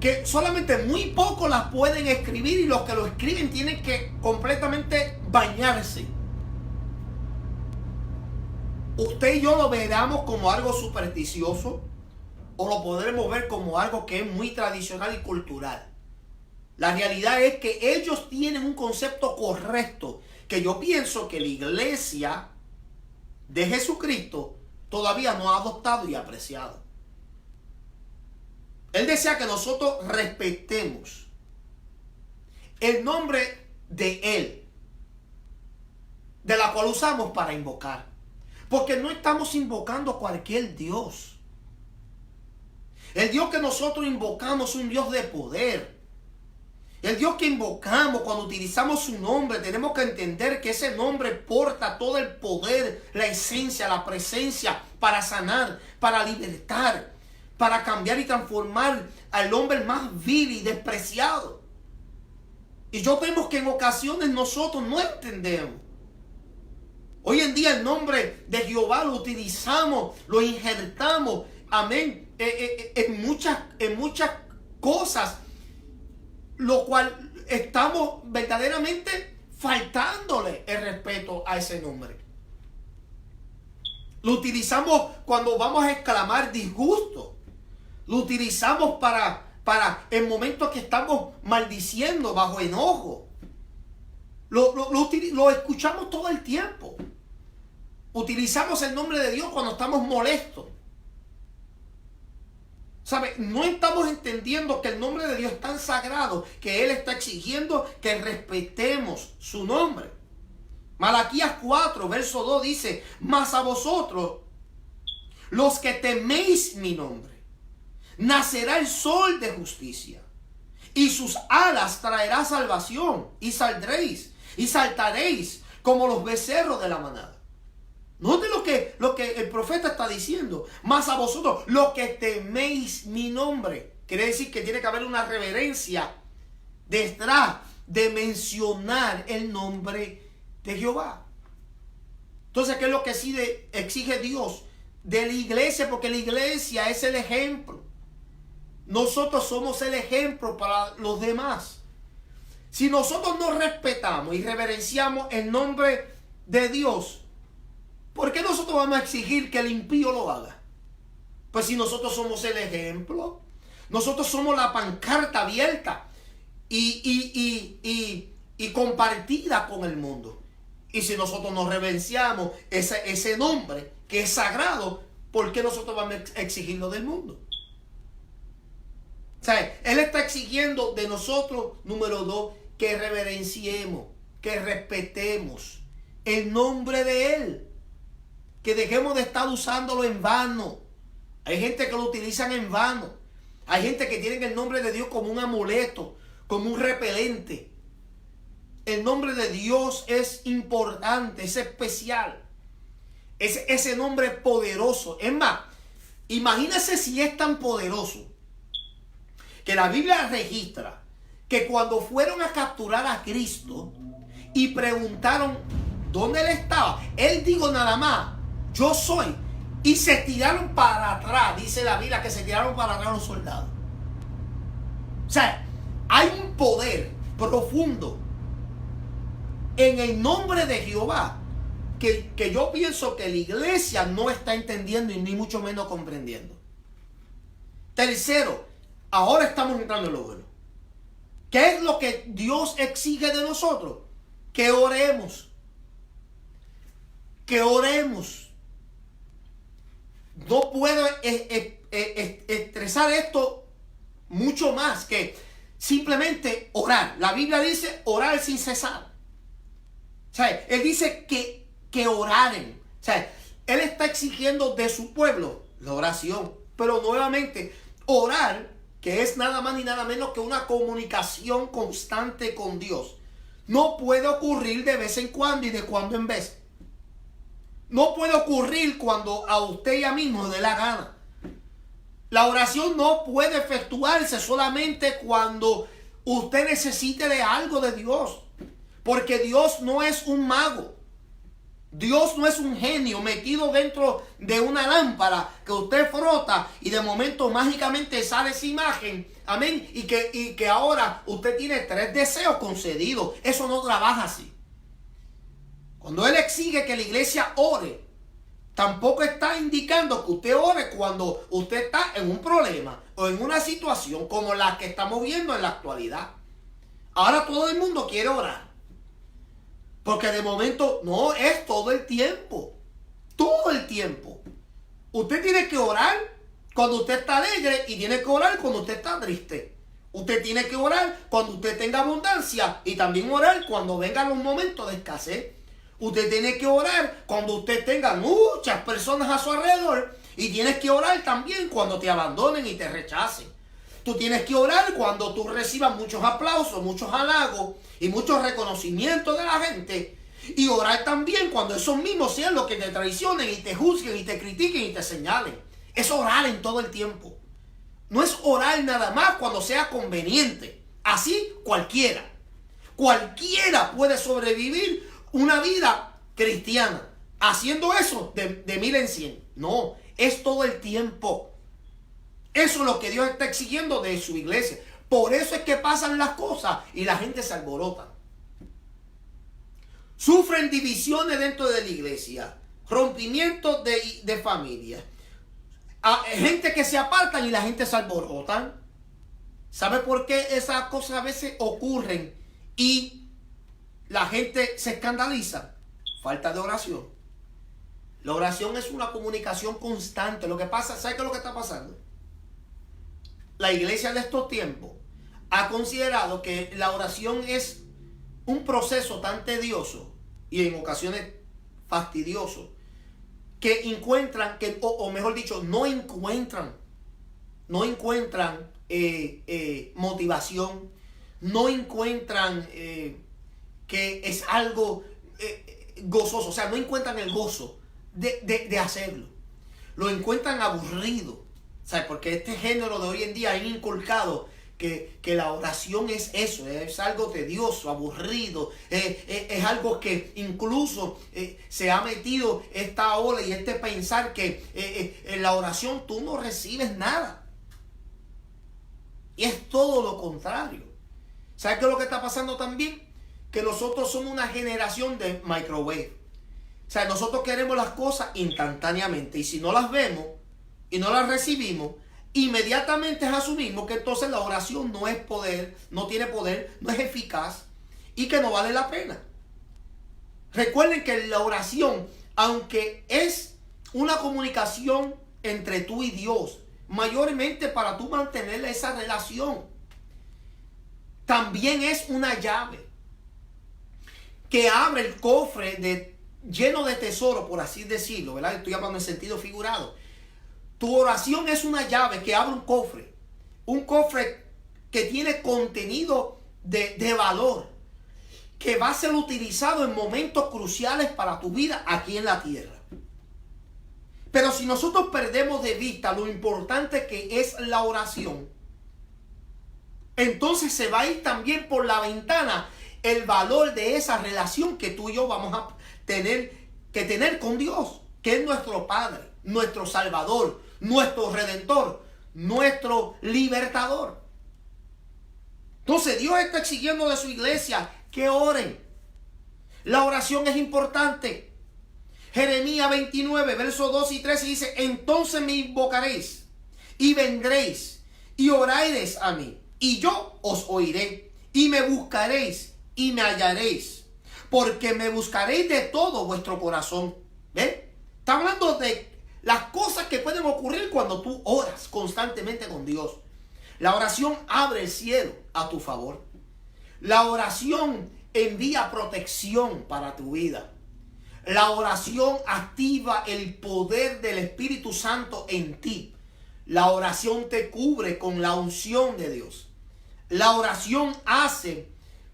Speaker 1: que solamente muy pocos las pueden escribir, y los que lo escriben tienen que completamente bañarse. Usted y yo lo veramos como algo supersticioso, o lo podremos ver como algo que es muy tradicional y cultural. La realidad es que ellos tienen un concepto correcto que yo pienso que la iglesia de Jesucristo todavía no ha adoptado y apreciado. Él desea que nosotros respetemos el nombre de Él, de la cual usamos para invocar. Porque no estamos invocando cualquier Dios. El Dios que nosotros invocamos es un Dios de poder. El Dios que invocamos, cuando utilizamos su nombre, tenemos que entender que ese nombre porta todo el poder, la esencia, la presencia para sanar, para libertar, para cambiar y transformar al hombre más vil y despreciado. Y yo vemos que en ocasiones nosotros no entendemos. Hoy en día el nombre de Jehová lo utilizamos, lo injertamos, amén, en muchas cosas, lo cual estamos verdaderamente faltándole el respeto a ese nombre. Lo utilizamos cuando vamos a exclamar disgusto. Lo utilizamos para en momentos que estamos maldiciendo bajo enojo. Lo escuchamos todo el tiempo. Utilizamos el nombre de Dios cuando estamos molestos. ¿Sabe? No estamos entendiendo que el nombre de Dios es tan sagrado que Él está exigiendo que respetemos su nombre. Malaquías 4, verso 2 dice: mas a vosotros, los que teméis mi nombre, nacerá el sol de justicia, y sus alas traerá salvación, y saldréis y saltaréis como los becerros de la manada. Note lo que el profeta está diciendo. Mas a vosotros, los que teméis mi nombre. Quiere decir que tiene que haber una reverencia detrás de mencionar el nombre de Jehová. Entonces, ¿qué es lo que exige Dios de la iglesia? Porque la iglesia es el ejemplo. Nosotros somos el ejemplo para los demás. Si nosotros no respetamos y reverenciamos el nombre de Dios, ¿por qué nosotros vamos a exigir que el impío lo haga? Pues si nosotros somos el ejemplo, nosotros somos la pancarta abierta y compartida con el mundo. Y si nosotros no reverenciamos ese nombre que es sagrado, ¿por qué nosotros vamos a exigirlo del mundo? O sea, Él está exigiendo de nosotros, número 2, que reverenciemos, que respetemos el nombre de Él. Que dejemos de estar usándolo en vano. Hay gente que lo utilizan en vano. Hay gente que tiene el nombre de Dios como un amuleto, como un repelente. El nombre de Dios es importante, es especial. Es ese nombre poderoso. Es más, imagínense si es tan poderoso que la Biblia registra que cuando fueron a capturar a Cristo y preguntaron dónde Él estaba, Él dijo nada más: yo soy. Y se tiraron para atrás. Dice la Biblia que se tiraron para atrás los soldados. O sea, hay un poder profundo en el nombre de Jehová que yo pienso que la iglesia no está entendiendo y ni mucho menos comprendiendo. Tercero, ahora estamos entrando en lo bueno. ¿Qué es lo que Dios exige de nosotros? Que oremos. Que oremos. No puedo estresar esto mucho más que simplemente orar. La Biblia dice orar sin cesar. O sea, Él dice que oraren. O sea, Él está exigiendo de su pueblo la oración. Pero nuevamente, orar, que es nada más ni nada menos que una comunicación constante con Dios, no puede ocurrir de vez en cuando y de cuando en vez. No puede ocurrir cuando a usted y a mí nos dé la gana. La oración no puede efectuarse solamente cuando usted necesite de algo de Dios. Porque Dios no es un mago. Dios no es un genio metido dentro de una lámpara que usted frota y de momento mágicamente sale esa imagen. Amén. Y que ahora usted tiene 3 deseos concedidos. Eso no trabaja así. Cuando Él exige que la iglesia ore, tampoco está indicando que usted ore cuando usted está en un problema o en una situación como la que estamos viendo en la actualidad. Ahora todo el mundo quiere orar. Porque de momento no es todo el tiempo. Todo el tiempo. Usted tiene que orar cuando usted está alegre y tiene que orar cuando usted está triste. Usted tiene que orar cuando usted tenga abundancia y también orar cuando vengan los momentos de escasez. Usted tiene que orar cuando usted tenga muchas personas a su alrededor y tienes que orar también cuando te abandonen y te rechacen. Tú tienes que orar cuando tú recibas muchos aplausos, muchos halagos y muchos reconocimientos de la gente. Y orar también cuando esos mismos sean los que te traicionen y te juzguen y te critiquen y te señalen. Es orar en todo el tiempo. No es orar nada más cuando sea conveniente. Así cualquiera. Cualquiera puede sobrevivir una vida cristiana haciendo eso de 1000 en 100. No, es todo el tiempo. Eso es lo que Dios está exigiendo de su iglesia. Por eso es que pasan las cosas y la gente se alborota. Sufren divisiones dentro de la iglesia, rompimientos de familia, gente que se apartan y la gente se alborotan. ¿Sabe por qué esas cosas a veces ocurren y la gente se escandaliza? Falta de oración. La oración es una comunicación constante. Lo que pasa, ¿sabe qué es lo que está pasando? La iglesia de estos tiempos ha considerado que la oración es un proceso tan tedioso y en ocasiones fastidioso que encuentran, o mejor dicho, no encuentran motivación, no encuentran que es algo gozoso, o sea, no encuentran el gozo de hacerlo, lo encuentran aburrido. ¿Sabes? Porque este género de hoy en día ha inculcado que la oración es eso, es algo tedioso, aburrido, es algo que incluso se ha metido esta ola y este pensar que en la oración tú no recibes nada. Y es todo lo contrario. ¿Sabes qué es lo que está pasando también? Que nosotros somos una generación de microwave. O sea, nosotros queremos las cosas instantáneamente y si no las vemos y no las recibimos, inmediatamente asumimos que entonces la oración no es poder, no tiene poder, no es eficaz y que no vale la pena. Recuerden que la oración, aunque es una comunicación entre tú y Dios, mayormente para tú mantener esa relación, también es una llave que abre el cofre lleno de tesoro, por así decirlo, ¿verdad? Estoy hablando en sentido figurado. Tu oración es una llave que abre un cofre que tiene contenido de valor, que va a ser utilizado en momentos cruciales para tu vida aquí en la tierra. Pero si nosotros perdemos de vista lo importante que es la oración, entonces se va a ir también por la ventana el valor de esa relación que tú y yo vamos a tener con Dios, que es nuestro Padre, nuestro Salvador, nuestro Redentor, nuestro Libertador. Entonces Dios está exigiendo de su iglesia que oren. La oración es importante. Jeremías 29, versos 2 y 13 dice: entonces me invocaréis y vendréis y oraréis a mí, y yo os oiré, y me buscaréis y me hallaréis, porque me buscaréis de todo vuestro corazón. ¿Ven? Está hablando de las cosas que pueden ocurrir cuando tú oras constantemente con Dios. La oración abre el cielo a tu favor. La oración envía protección para tu vida. La oración activa el poder del Espíritu Santo en ti. La oración te cubre con la unción de Dios. La oración hace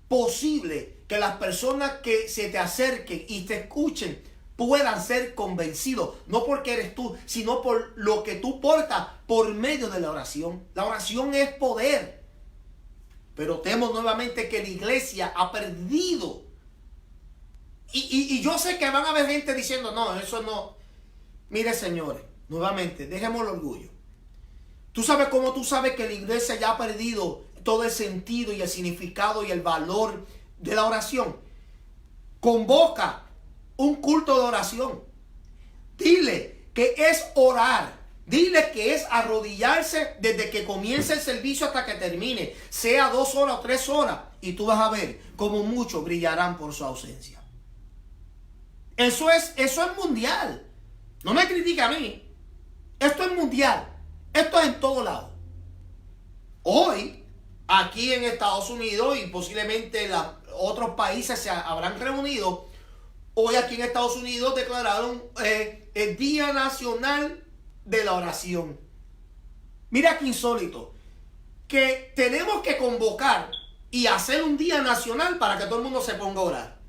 Speaker 1: posible que las personas que se te acerquen y te escuchen puedan ser convencidos, no porque eres tú, sino por lo que tú portas por medio de la oración. La oración es poder. Pero temo nuevamente que la iglesia ha perdido. Y yo sé que van a haber gente diciendo, no, eso no. Mire, señores, nuevamente, dejemos el orgullo. Tú sabes cómo tú sabes que la iglesia ya ha perdido todo el sentido y el significado y el valor de la oración. Convoca un culto de oración. Dile que es orar. Dile que es arrodillarse desde que comience el servicio hasta que termine. Sea 2 horas o 3 horas. Y tú vas a ver cómo muchos brillarán por su ausencia. Eso es mundial. No me critique a mí. Esto es mundial. Esto es en todo lado. Hoy, aquí en Estados Unidos y posiblemente otros países se habrán reunido. Hoy aquí en Estados Unidos declararon el Día Nacional de la Oración. Mira qué insólito. Que tenemos que convocar y hacer un día nacional para que todo el mundo se ponga a orar.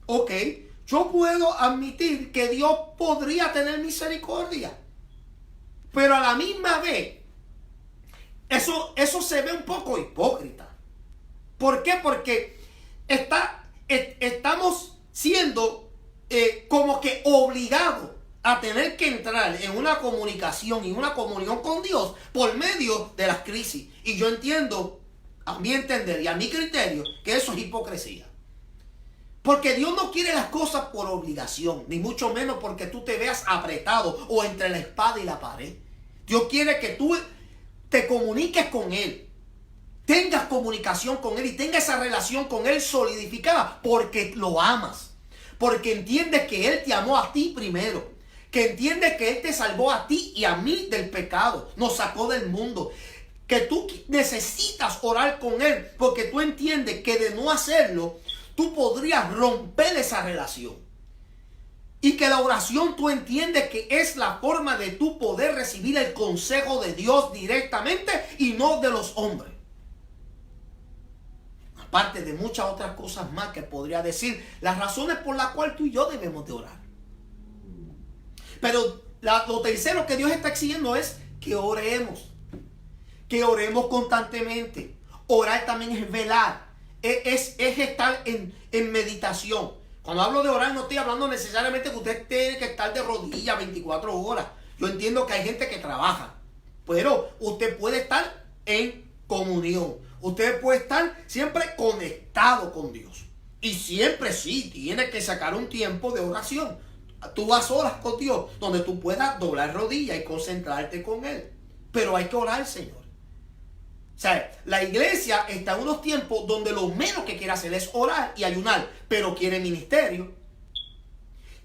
Speaker 1: Ok, yo puedo admitir que Dios podría tener misericordia. Pero a la misma vez, eso se ve un poco hipócrita. ¿Por qué? Porque estamos siendo como que obligados a tener que entrar en una comunicación y una comunión con Dios por medio de las crisis. Y yo entiendo, a mi entender y a mi criterio, que eso es hipocresía. Porque Dios no quiere las cosas por obligación, ni mucho menos porque tú te veas apretado o entre la espada y la pared. Dios quiere que tú te comuniques con Él, tengas comunicación con Él y tengas esa relación con Él solidificada porque lo amas, porque entiendes que Él te amó a ti primero, que entiendes que Él te salvó a ti y a mí del pecado, nos sacó del mundo, que tú necesitas orar con Él porque tú entiendes que de no hacerlo, tú podrías romper esa relación. Y que la oración tú entiendes que es la forma de tú poder recibir el consejo de Dios directamente y no de los hombres. Aparte de muchas otras cosas más que podría decir, las razones por las cuales tú y yo debemos de orar. Pero lo tercero que Dios está exigiendo es que oremos. Que oremos constantemente. Orar también es velar. Es estar en meditación. Cuando hablo de orar no estoy hablando necesariamente que usted tiene que estar de rodillas 24 horas. Yo entiendo que hay gente que trabaja. Pero usted puede estar en comunión. Usted puede estar siempre conectado con Dios. Y siempre sí, tiene que sacar un tiempo de oración. Tú vas solas con Dios, donde tú puedas doblar rodillas y concentrarte con Él. Pero hay que orar, Señor. O sea, la iglesia está en unos tiempos donde lo menos que quiere hacer es orar y ayunar, pero quiere ministerio.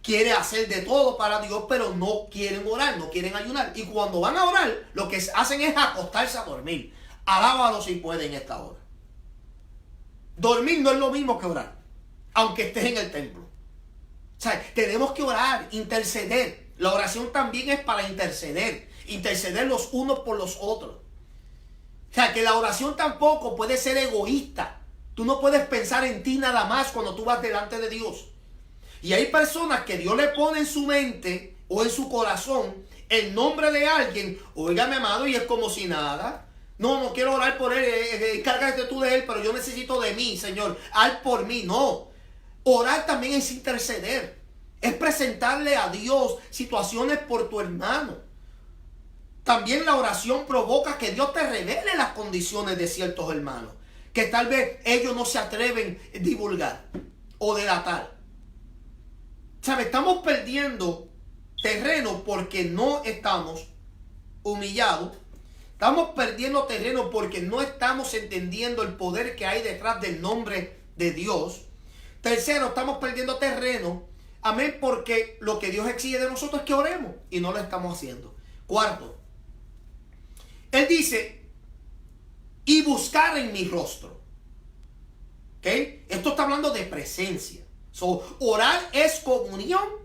Speaker 1: Quiere hacer de todo para Dios, pero no quieren orar, no quieren ayunar. Y cuando van a orar, lo que hacen es acostarse a dormir. Alábalo si pueden en esta hora. Dormir no es lo mismo que orar, aunque estés en el templo. O sea, tenemos que orar, interceder. La oración también es para interceder. Interceder los unos por los otros. O sea, que la oración tampoco puede ser egoísta. Tú no puedes pensar en ti nada más cuando tú vas delante de Dios. Y hay personas que Dios le pone en su mente o en su corazón el nombre de alguien. Óigame, amado, y es como si nada. No quiero orar por él. Encárgate tú de él, pero yo necesito de mí, Señor. Haz por mí. No. Orar también es interceder. Es presentarle a Dios situaciones por tu hermano. También la oración provoca que Dios te revele las condiciones de ciertos hermanos, que tal vez ellos no se atreven a divulgar o delatar. ¿Sabe? Estamos perdiendo terreno porque no estamos humillados. Estamos perdiendo terreno porque no estamos entendiendo el poder que hay detrás del nombre de Dios. Tercero, estamos perdiendo terreno. Amén, porque lo que Dios exige de nosotros es que oremos y no lo estamos haciendo. Cuarto, Él dice, y buscar en mi rostro. ¿Ok? Esto está hablando de presencia. So, orar es comunión.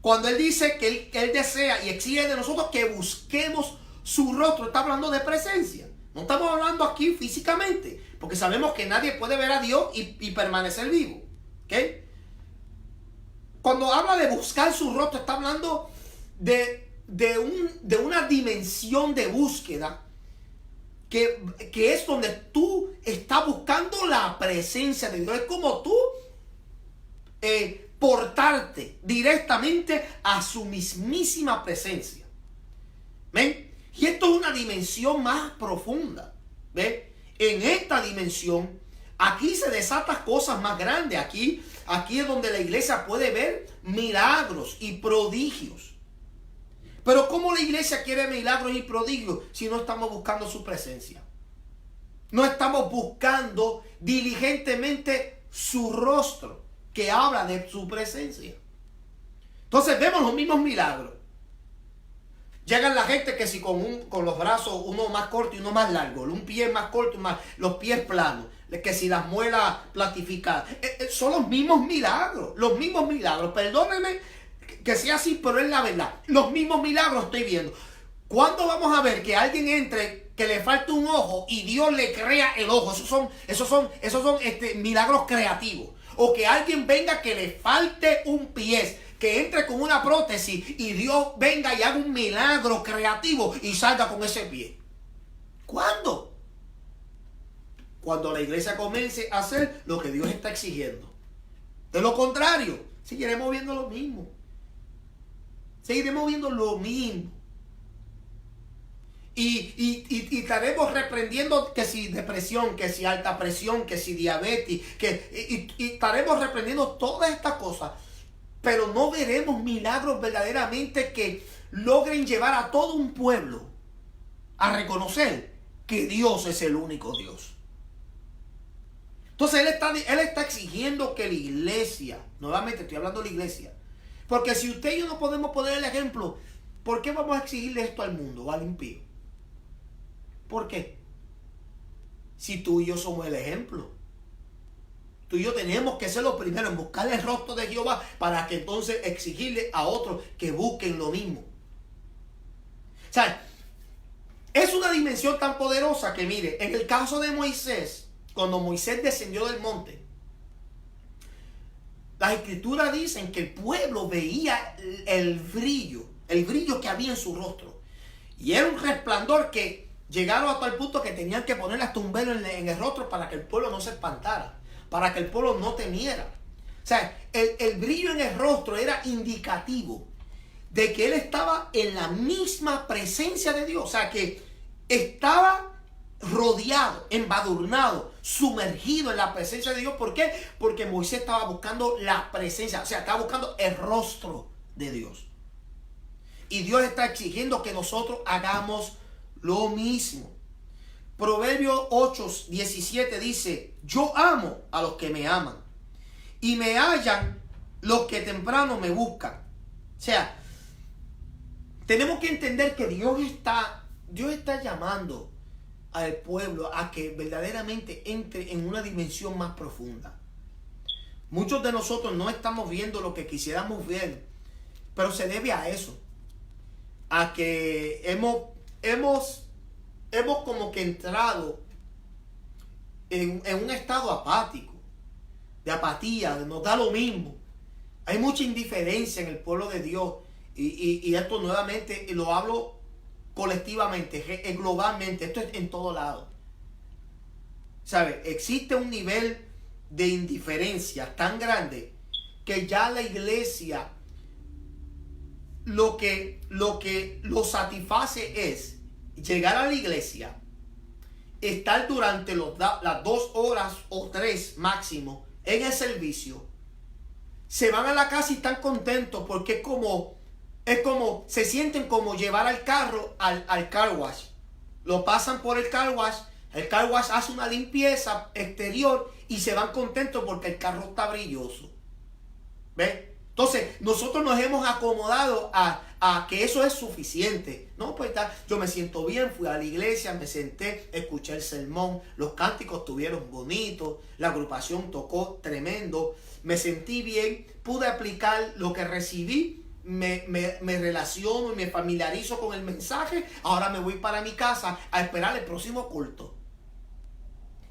Speaker 1: Cuando Él dice que él desea y exige de nosotros que busquemos su rostro, está hablando de presencia. No estamos hablando aquí físicamente, porque sabemos que nadie puede ver a Dios y permanecer vivo. ¿Ok? Cuando habla de buscar su rostro, está hablando de una dimensión de búsqueda que es donde tú estás buscando la presencia de Dios. Es como tú portarte directamente a su mismísima presencia. ¿Ven? Y esto es una dimensión más profunda. ¿Ven? En esta dimensión, aquí se desatan cosas más grandes. Aquí es donde la iglesia puede ver milagros y prodigios. Pero ¿cómo la iglesia quiere milagros y prodigios si no estamos buscando su presencia? No estamos buscando diligentemente su rostro, que habla de su presencia. Entonces vemos los mismos milagros. Llegan la gente que si con los brazos uno más corto y uno más largo, un pie más corto y los pies planos, que si las muelas platificadas, son los mismos milagros, Perdónenme que sea así, pero es la verdad. Los mismos milagros estoy viendo. ¿Cuándo vamos a ver que alguien entre que le falta un ojo y Dios le crea el ojo? Esos son milagros creativos. O que alguien venga que le falte un pie, que entre con una prótesis y Dios venga y haga un milagro creativo y salga con ese pie. ¿Cuándo? Cuando la iglesia comience a hacer lo que Dios está exigiendo. De lo contrario, seguiremos viendo lo mismo. Seguiremos viendo lo mismo. Y estaremos reprendiendo que si depresión, que si alta presión, que si diabetes, y estaremos reprendiendo todas estas cosas, pero no veremos milagros verdaderamente que logren llevar a todo un pueblo a reconocer que Dios es el único Dios. Entonces Él está exigiendo que la iglesia, nuevamente estoy hablando de la iglesia, porque si usted y yo no podemos poner el ejemplo, ¿por qué vamos a exigirle esto al mundo o al impío? ¿Por qué? Si tú y yo somos el ejemplo. Tú y yo tenemos que ser los primeros en buscar el rostro de Jehová para que entonces exigirle a otros que busquen lo mismo. O sea, es una dimensión tan poderosa que mire, en el caso de Moisés, cuando Moisés descendió del monte, las escrituras dicen que el pueblo veía el brillo que había en su rostro. Y era un resplandor que llegaron a tal punto que tenían que ponerle hasta un velo en el rostro para que el pueblo no se espantara, para que el pueblo no temiera. O sea, el brillo en el rostro era indicativo de que él estaba en la misma presencia de Dios. O sea, que estaba rodeado, embadurnado, sumergido en la presencia de Dios. ¿Por qué? Porque Moisés estaba buscando la presencia, o sea, estaba buscando el rostro de Dios. Y Dios está exigiendo que nosotros hagamos lo mismo. Proverbios 8:17 dice: yo amo a los que me aman y me hallan los que temprano me buscan. O sea, tenemos que entender que Dios está llamando al pueblo a que verdaderamente entre en una dimensión más profunda. Muchos de nosotros no estamos viendo lo que quisiéramos ver, pero se debe a eso, a que hemos como que entrado en un estado apático, de apatía, de nos da lo mismo. Hay mucha indiferencia en el pueblo de Dios, y esto nuevamente lo hablo colectivamente, globalmente, esto es en todo lado. ¿Sabe? Existe un nivel de indiferencia tan grande que ya la iglesia lo que lo satisface es llegar a la iglesia, estar durante las 2 horas o 3 máximo en el servicio, se van a la casa y están contentos porque es como se sienten como llevar al carro al car wash. Lo pasan por el car wash hace una limpieza exterior y se van contentos porque el carro está brilloso. ¿Ves? Entonces, nosotros nos hemos acomodado a que eso es suficiente. No, pues yo me siento bien, fui a la iglesia, me senté, escuché el sermón, los cánticos estuvieron bonitos, la agrupación tocó tremendo, me sentí bien, pude aplicar lo que recibí, me relaciono y me familiarizo con el mensaje, ahora me voy para mi casa a esperar el próximo culto.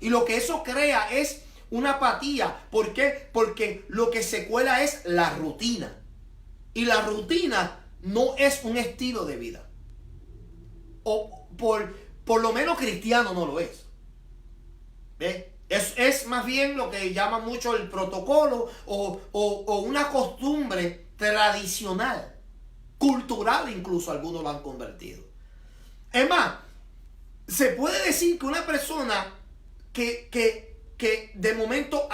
Speaker 1: Y lo que eso crea es una apatía. ¿Por qué? Porque lo que se cuela es la rutina. Y la rutina no es un estilo de vida. O por lo menos cristiano no lo es. ¿Ves? Es más bien lo que llaman mucho el protocolo o una costumbre tradicional, cultural incluso, algunos lo han convertido. Es más, se puede decir que una persona que de momento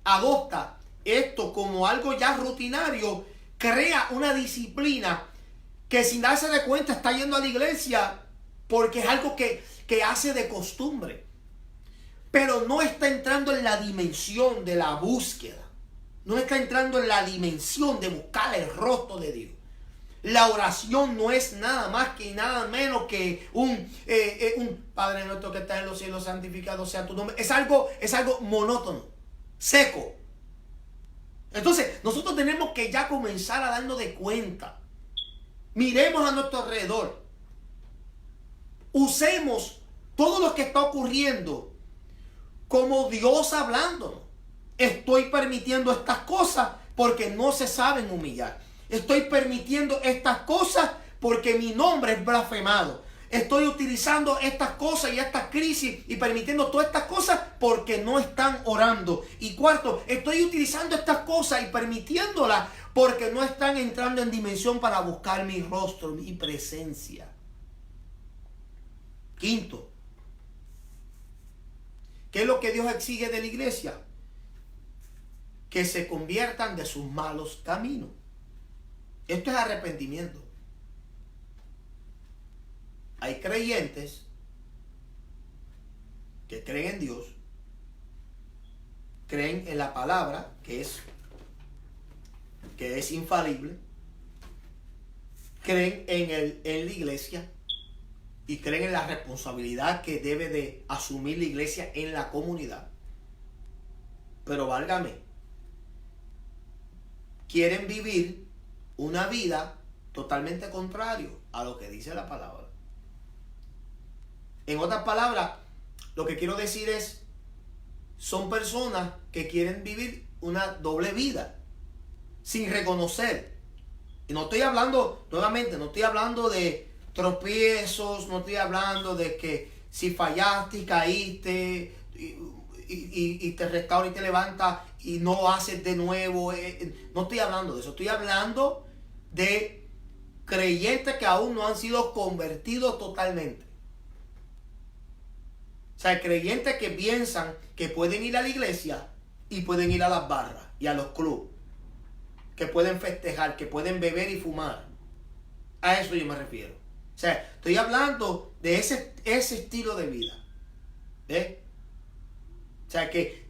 Speaker 1: adopta esto como algo ya rutinario, crea una disciplina que sin darse de cuenta está yendo a la iglesia porque es algo que hace de costumbre, pero no está entrando en la dimensión de la búsqueda, no está entrando en la dimensión de buscar el rostro de Dios. La oración no es nada más que nada menos que un Padre nuestro que estás en los cielos, santificado sea tu nombre. Es algo monótono, seco. Entonces, nosotros tenemos que ya comenzar a darnos de cuenta. Miremos a nuestro alrededor. Usemos todo lo que está ocurriendo como Dios hablándonos. Estoy permitiendo estas cosas porque no se saben humillar. Estoy permitiendo estas cosas porque mi nombre es blasfemado. Estoy utilizando estas cosas y estas crisis y permitiendo todas estas cosas porque no están orando. Y cuarto, estoy utilizando estas cosas y permitiéndolas porque no están entrando en dimensión para buscar mi rostro, mi presencia. Quinto, ¿qué es lo que Dios exige de la iglesia? Que se conviertan de sus malos caminos. Esto es arrepentimiento. Hay creyentes que creen en Dios, creen en la palabra que es infalible, creen en la iglesia y creen en la responsabilidad que debe de asumir la iglesia en la comunidad. Pero válgame, quieren vivir una vida totalmente contrario a lo que dice la palabra. En otras palabras, lo que quiero decir es, son personas que quieren vivir una doble vida, sin reconocer. Y no estoy hablando, nuevamente, no estoy hablando de tropiezos, no estoy hablando de que si fallaste y caíste y te restauras y te levantas y no haces de nuevo. No estoy hablando de eso, estoy hablando de creyentes que aún no han sido convertidos totalmente. O sea, creyentes que piensan que pueden ir a la iglesia y pueden ir a las barras y a los clubes, que pueden festejar, que pueden beber y fumar. A eso yo me refiero. O sea, estoy hablando de ese estilo de vida. ¿Eh? O sea, que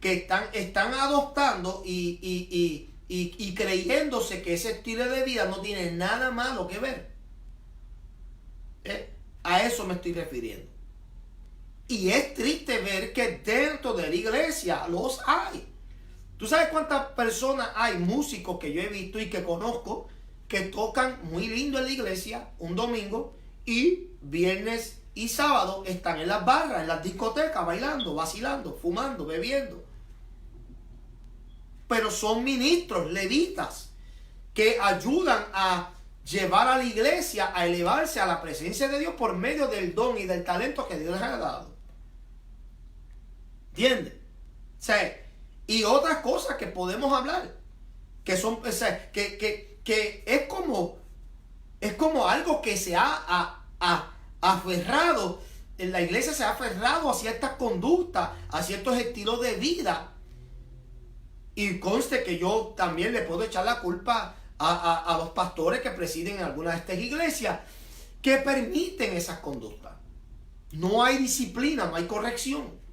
Speaker 1: están adoptando y creyéndose que ese estilo de vida no tiene nada malo que ver. A eso me estoy refiriendo. Y es triste ver que dentro de la iglesia los hay. ¿Tú sabes cuántas personas hay, músicos que yo he visto y que conozco, que tocan muy lindo en la iglesia un domingo y viernes y sábado están en las barras, en las discotecas, bailando, vacilando, fumando, bebiendo? Pero son ministros, levitas, que ayudan a llevar a la iglesia a elevarse a la presencia de Dios por medio del don y del talento que Dios les ha dado. ¿Entiendes? O sea, y otras cosas que podemos hablar, que son, o sea, que es como algo que se ha aferrado, en la iglesia se ha aferrado a ciertas conductas, a ciertos estilos de vida. Y conste que yo también le puedo echar la culpa a los pastores que presiden en algunas de estas iglesias que permiten esas conductas. No hay disciplina, no hay corrección.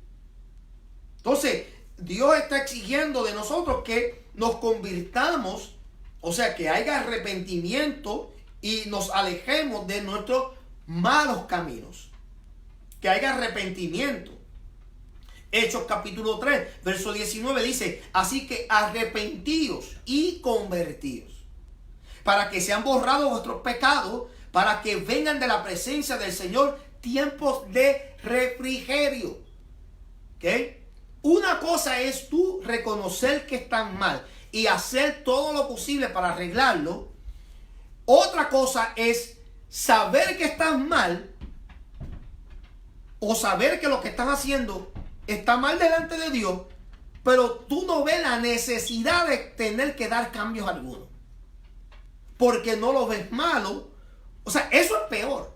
Speaker 1: Entonces, Dios está exigiendo de nosotros que nos convirtamos, o sea, que haya arrepentimiento y nos alejemos de nuestros malos caminos. Que haya arrepentimiento. Hechos capítulo 3, verso 19 dice, así que arrepentíos y convertíos, para que sean borrados vuestros pecados, para que vengan de la presencia del Señor tiempos de refrigerio. ¿Ok? Una cosa es tú reconocer que están mal y hacer todo lo posible para arreglarlo. Otra cosa es saber que están mal o saber que lo que están haciendo está mal delante de Dios, pero tú no ves la necesidad de tener que dar cambios algunos, porque no lo ves malo. O sea, eso es peor,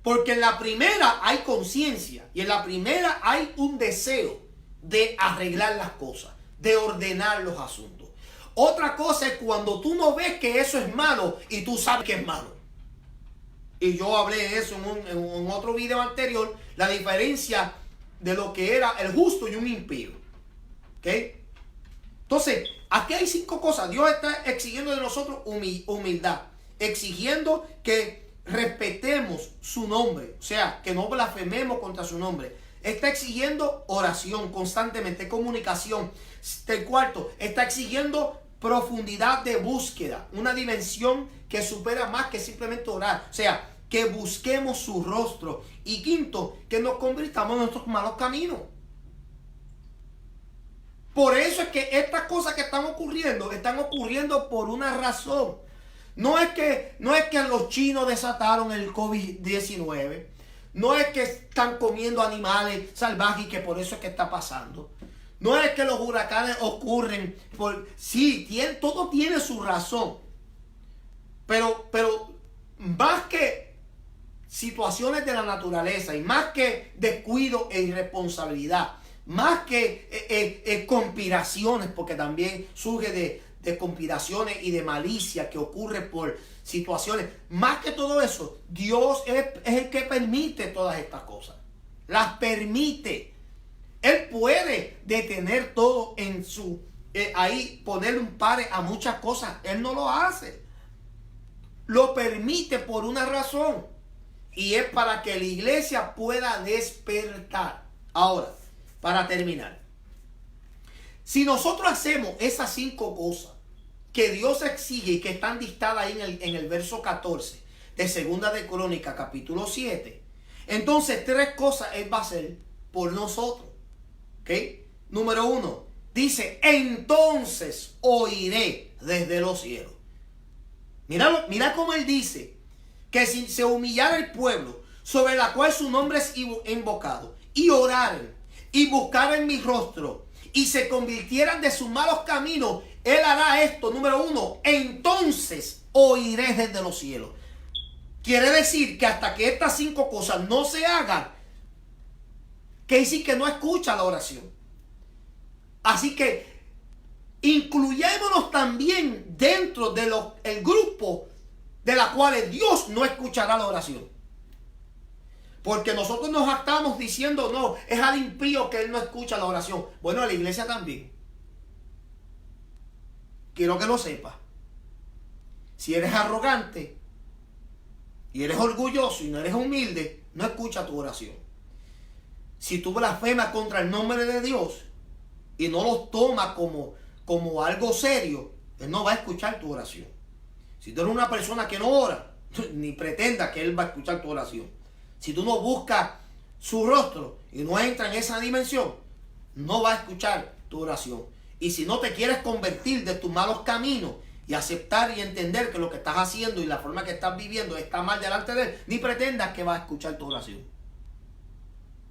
Speaker 1: porque en la primera hay conciencia y en la primera hay un deseo de arreglar las cosas, de ordenar los asuntos. Otra cosa es cuando tú no ves que eso es malo y tú sabes que es malo. Y yo hablé de eso en otro video anterior, la diferencia de lo que era el justo y un impío. ¿Ok? Entonces, aquí hay 5 cosas. Dios está exigiendo de nosotros humildad, exigiendo que respetemos su nombre, o sea, que no blasfememos contra su nombre. Está exigiendo oración constantemente, comunicación. El cuarto, está exigiendo profundidad de búsqueda, una dimensión que supera más que simplemente orar, o sea, que busquemos su rostro. Y quinto, que nos convirtamos en nuestros malos caminos. Por eso es que estas cosas que están ocurriendo por una razón. No es que los chinos desataron el COVID-19. No es que están comiendo animales salvajes y que por eso es que está pasando. No es que los huracanes ocurren por... Sí, todo tiene su razón. Pero más que situaciones de la naturaleza y más que descuido e irresponsabilidad, más que conspiraciones, porque también surge de conspiraciones y de malicia que ocurre por situaciones, más que todo eso, Dios es el que permite todas estas cosas, las permite. Él puede detener todo en su ahí, ponerle un pare a muchas cosas. Él no lo hace, lo permite por una razón, y es para que la iglesia pueda despertar. Ahora, para terminar, si nosotros hacemos esas 5 cosas que Dios exige y que están listadas ahí en el verso 14 de Segunda de Crónicas capítulo 7, entonces 3 cosas Él va a hacer por nosotros. ¿Ok? Número 1, dice, entonces oiré desde los cielos. Mira cómo Él dice que si se humillara el pueblo sobre la cual su nombre es invocado, y oraren y buscaren mi rostro y se convirtieran de sus malos caminos, Él hará esto. Número 1, entonces oiré desde los cielos. Quiere decir que hasta que estas 5 cosas no se hagan, que decir que no escucha la oración. Así que incluyémonos también dentro de el grupo de la cual Dios no escuchará la oración. Porque nosotros nos jactamos diciendo, no, es al impío que Él no escucha la oración. Bueno, a la iglesia también. Quiero que lo sepas. Si eres arrogante y eres orgulloso y no eres humilde, no escucha tu oración. Si tú blasfemas contra el nombre de Dios y no lo tomas como algo serio, Él no va a escuchar tu oración. Si tú eres una persona que no ora, ni pretenda que Él va a escuchar tu oración. Si tú no buscas su rostro y no entras en esa dimensión, no va a escuchar tu oración. Y si no te quieres convertir de tus malos caminos y aceptar y entender que lo que estás haciendo y la forma que estás viviendo está mal delante de Él, ni pretendas que va a escuchar tu oración.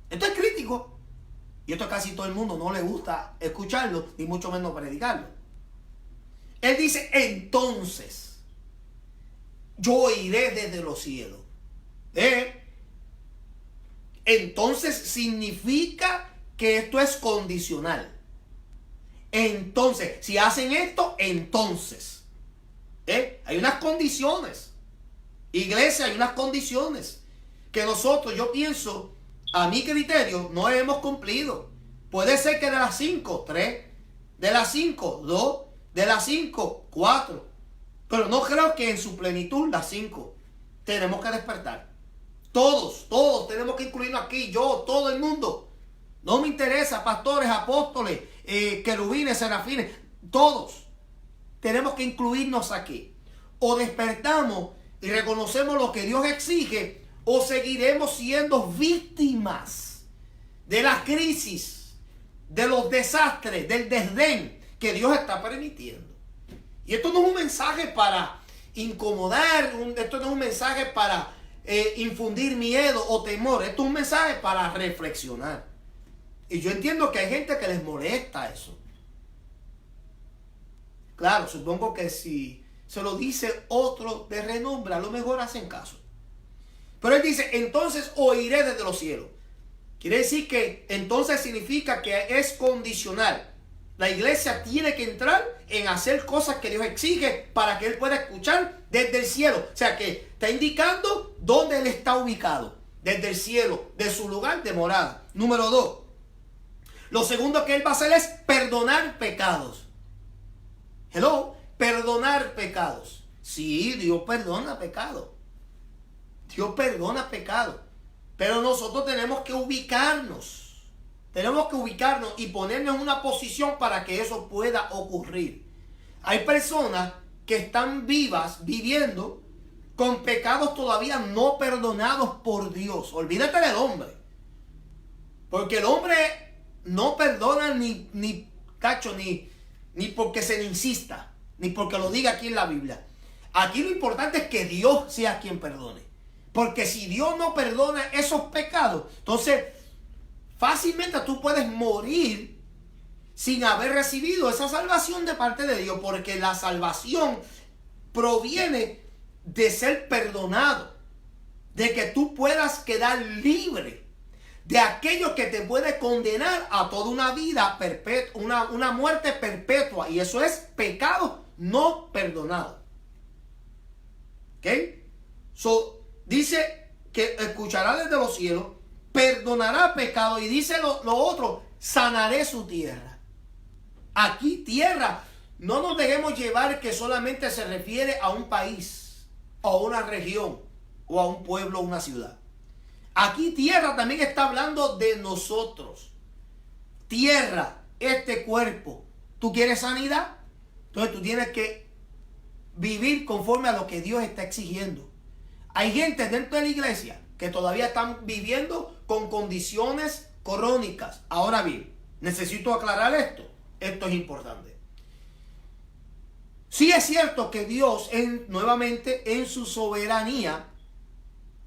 Speaker 1: Esto es crítico. Y esto casi todo el mundo no le gusta escucharlo, ni mucho menos predicarlo. Él dice, entonces yo iré desde los cielos. Entonces significa que esto es condicional. Entonces, si hacen esto, entonces. Hay unas condiciones. Iglesia, hay unas condiciones que nosotros, yo pienso, a mi criterio, no hemos cumplido. Puede ser que de las 5, 3 De las 5, 2. De las 5, 4. Pero no creo que en su plenitud las 5. Tenemos que despertar. Todos tenemos que incluirnos aquí. Yo, todo el mundo. No me interesa, pastores, apóstoles, querubines, serafines. Todos tenemos que incluirnos aquí. O despertamos y reconocemos lo que Dios exige, o seguiremos siendo víctimas de la crisis, de los desastres, del desdén que Dios está permitiendo. Y esto no es un mensaje para incomodar, esto no es un mensaje para infundir miedo o temor, esto es un mensaje para reflexionar. Y yo entiendo que hay gente que les molesta eso. Claro, supongo que si se lo dice otro de renombre, a lo mejor hacen caso. Pero él dice, entonces oiré desde los cielos. Quiere decir que entonces significa que es condicional. La iglesia tiene que entrar en hacer cosas que Dios exige para que Él pueda escuchar desde el cielo. O sea que está indicando dónde Él está ubicado. Desde el cielo, de su lugar de morada. Número 2. Lo segundo que Él va a hacer es perdonar pecados. Hello, perdonar pecados. Sí, Dios perdona pecados. Dios perdona pecados. Pero nosotros tenemos que ubicarnos. Tenemos que ubicarnos y ponernos en una posición para que eso pueda ocurrir. Hay personas que están vivas, viviendo con pecados todavía no perdonados por Dios. Olvídate del hombre. Porque el hombre no perdona ni porque se le insista, ni porque lo diga aquí en la Biblia. Aquí lo importante es que Dios sea quien perdone. Porque si Dios no perdona esos pecados, entonces fácilmente tú puedes morir sin haber recibido esa salvación de parte de Dios. Porque la salvación proviene de ser perdonado, de que tú puedas quedar libre de aquello que te puede condenar a toda una vida perpetua, una muerte perpetua. Y eso es pecado no perdonado. ¿Ok? Dice que escuchará desde los cielos, perdonará pecado, y dice lo otro, sanaré su tierra. Aquí tierra, no nos dejemos llevar que solamente se refiere a un país, o a una región, o a un pueblo, o una ciudad. Aquí tierra también está hablando de nosotros. Tierra, este cuerpo. ¿Tú quieres sanidad? Entonces tú tienes que vivir conforme a lo que Dios está exigiendo. Hay gente dentro de la iglesia que todavía están viviendo con condiciones crónicas. Ahora bien, necesito aclarar esto. Esto es importante. Sí es cierto que Dios nuevamente en su soberanía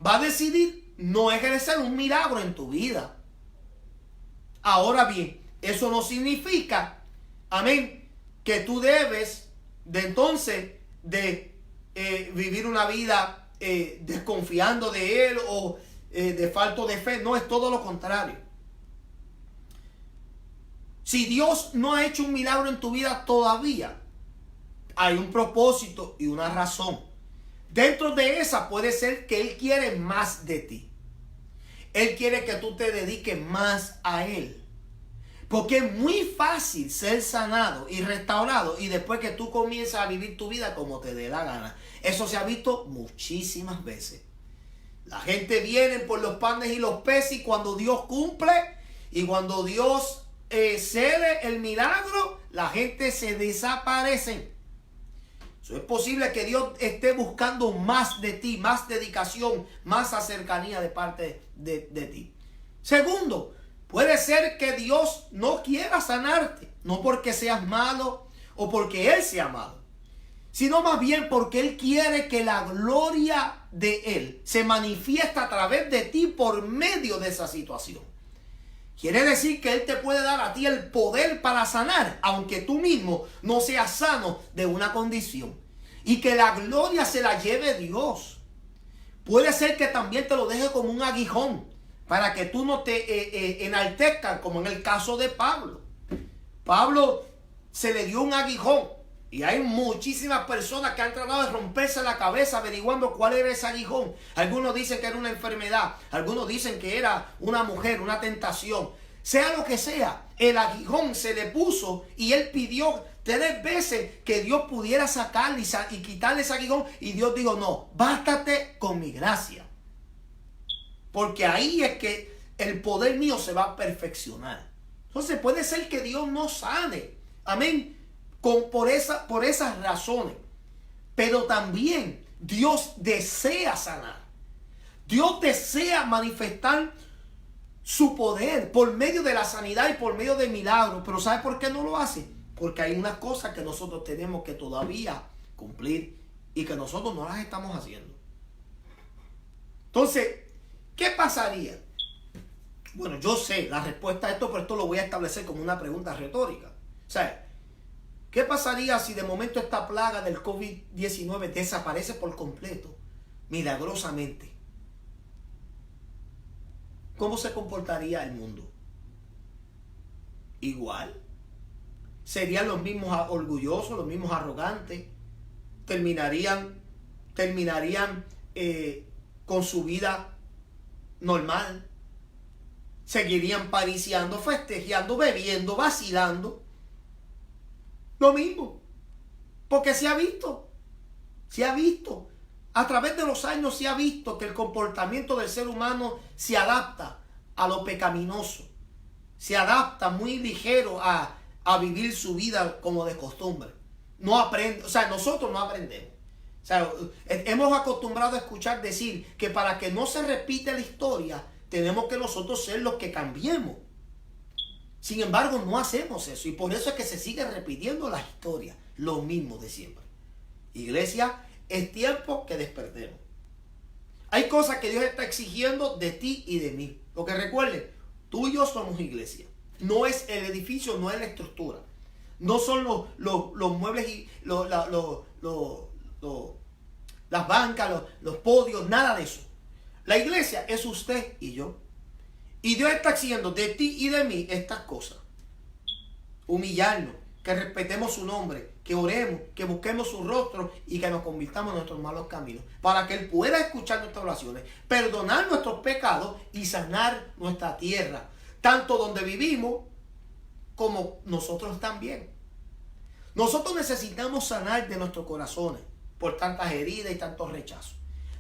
Speaker 1: va a decidir no ejercer un milagro en tu vida. Ahora bien, eso no significa, amén, que tú debes de entonces vivir una vida desconfiando de Él o de falta de fe. No, es todo lo contrario. Si Dios no ha hecho un milagro en tu vida todavía, hay un propósito y una razón. Dentro de esa puede ser que Él quiere más de ti. Él quiere que tú te dediques más a Él. Porque es muy fácil ser sanado y restaurado y después que tú comienzas a vivir tu vida como te dé la gana. Eso se ha visto muchísimas veces. La gente viene por los panes y los peces, y cuando Dios cumple y cuando Dios cede el milagro, la gente se desaparece. Eso es posible que Dios esté buscando más de ti, más dedicación, más cercanía de parte de ti. Segundo, puede ser que Dios no quiera sanarte, no porque seas malo o porque Él sea malo, sino más bien porque Él quiere que la gloria de Él se manifiesta a través de ti por medio de esa situación. Quiere decir que Él te puede dar a ti el poder para sanar, aunque tú mismo no seas sano de una condición. Y que la gloria se la lleve Dios. Puede ser que también te lo deje como un aguijón, para que tú no te enaltezcas, como en el caso de Pablo. Pablo se le dio un aguijón. Y hay muchísimas personas que han tratado de romperse la cabeza averiguando cuál era ese aguijón. Algunos dicen que era una enfermedad. Algunos dicen que era una mujer, una tentación. sea lo que sea, el aguijón se le puso y él pidió 3 veces que Dios pudiera sacarle y quitarle ese aguijón, y Dios dijo, no, bástate con mi gracia. Porque ahí es que el poder mío se va a perfeccionar. Entonces puede ser que Dios no sane, amén, por esas razones. Pero también Dios desea sanar. Dios desea manifestar su poder por medio de la sanidad y por medio de milagros. Pero ¿sabe por qué no lo hace? Porque hay unas cosas que nosotros tenemos que todavía cumplir y que nosotros no las estamos haciendo. Entonces, ¿qué pasaría? Bueno, yo sé la respuesta a esto, pero esto lo voy a establecer como una pregunta retórica. O sea, ¿qué pasaría si de momento esta plaga del COVID-19 desaparece por completo, milagrosamente? ¿Cómo se comportaría el mundo? Igual. Serían los mismos orgullosos, los mismos arrogantes. Terminarían con su vida normal. Seguirían pariciando, festejando, bebiendo, vacilando. Lo mismo. Porque se ha visto. A través de los años se ha visto que el comportamiento del ser humano se adapta a lo pecaminoso. Se adapta muy ligero a vivir su vida como de costumbre. No aprende, o sea, nosotros no aprendemos. O sea, hemos acostumbrado a escuchar decir que para que no se repita la historia, tenemos que nosotros ser los que cambiemos. Sin embargo, no hacemos eso. Y por eso es que se sigue repitiendo la historia, lo mismo de siempre. Iglesia, es tiempo que despertemos. Hay cosas que Dios está exigiendo de ti y de mí. Lo que recuerden, tú y yo somos iglesia. No es el edificio, no es la estructura. No son los muebles y las bancas, los podios, nada de eso. La iglesia es usted y yo. Y Dios está exigiendo de ti y de mí estas cosas. Humillarnos, que respetemos su nombre, que oremos, que busquemos su rostro y que nos convirtamos en nuestros malos caminos, para que Él pueda escuchar nuestras oraciones, perdonar nuestros pecados y sanar nuestra tierra, tanto donde vivimos como nosotros también. Nosotros necesitamos sanar de nuestros corazones por tantas heridas y tantos rechazos.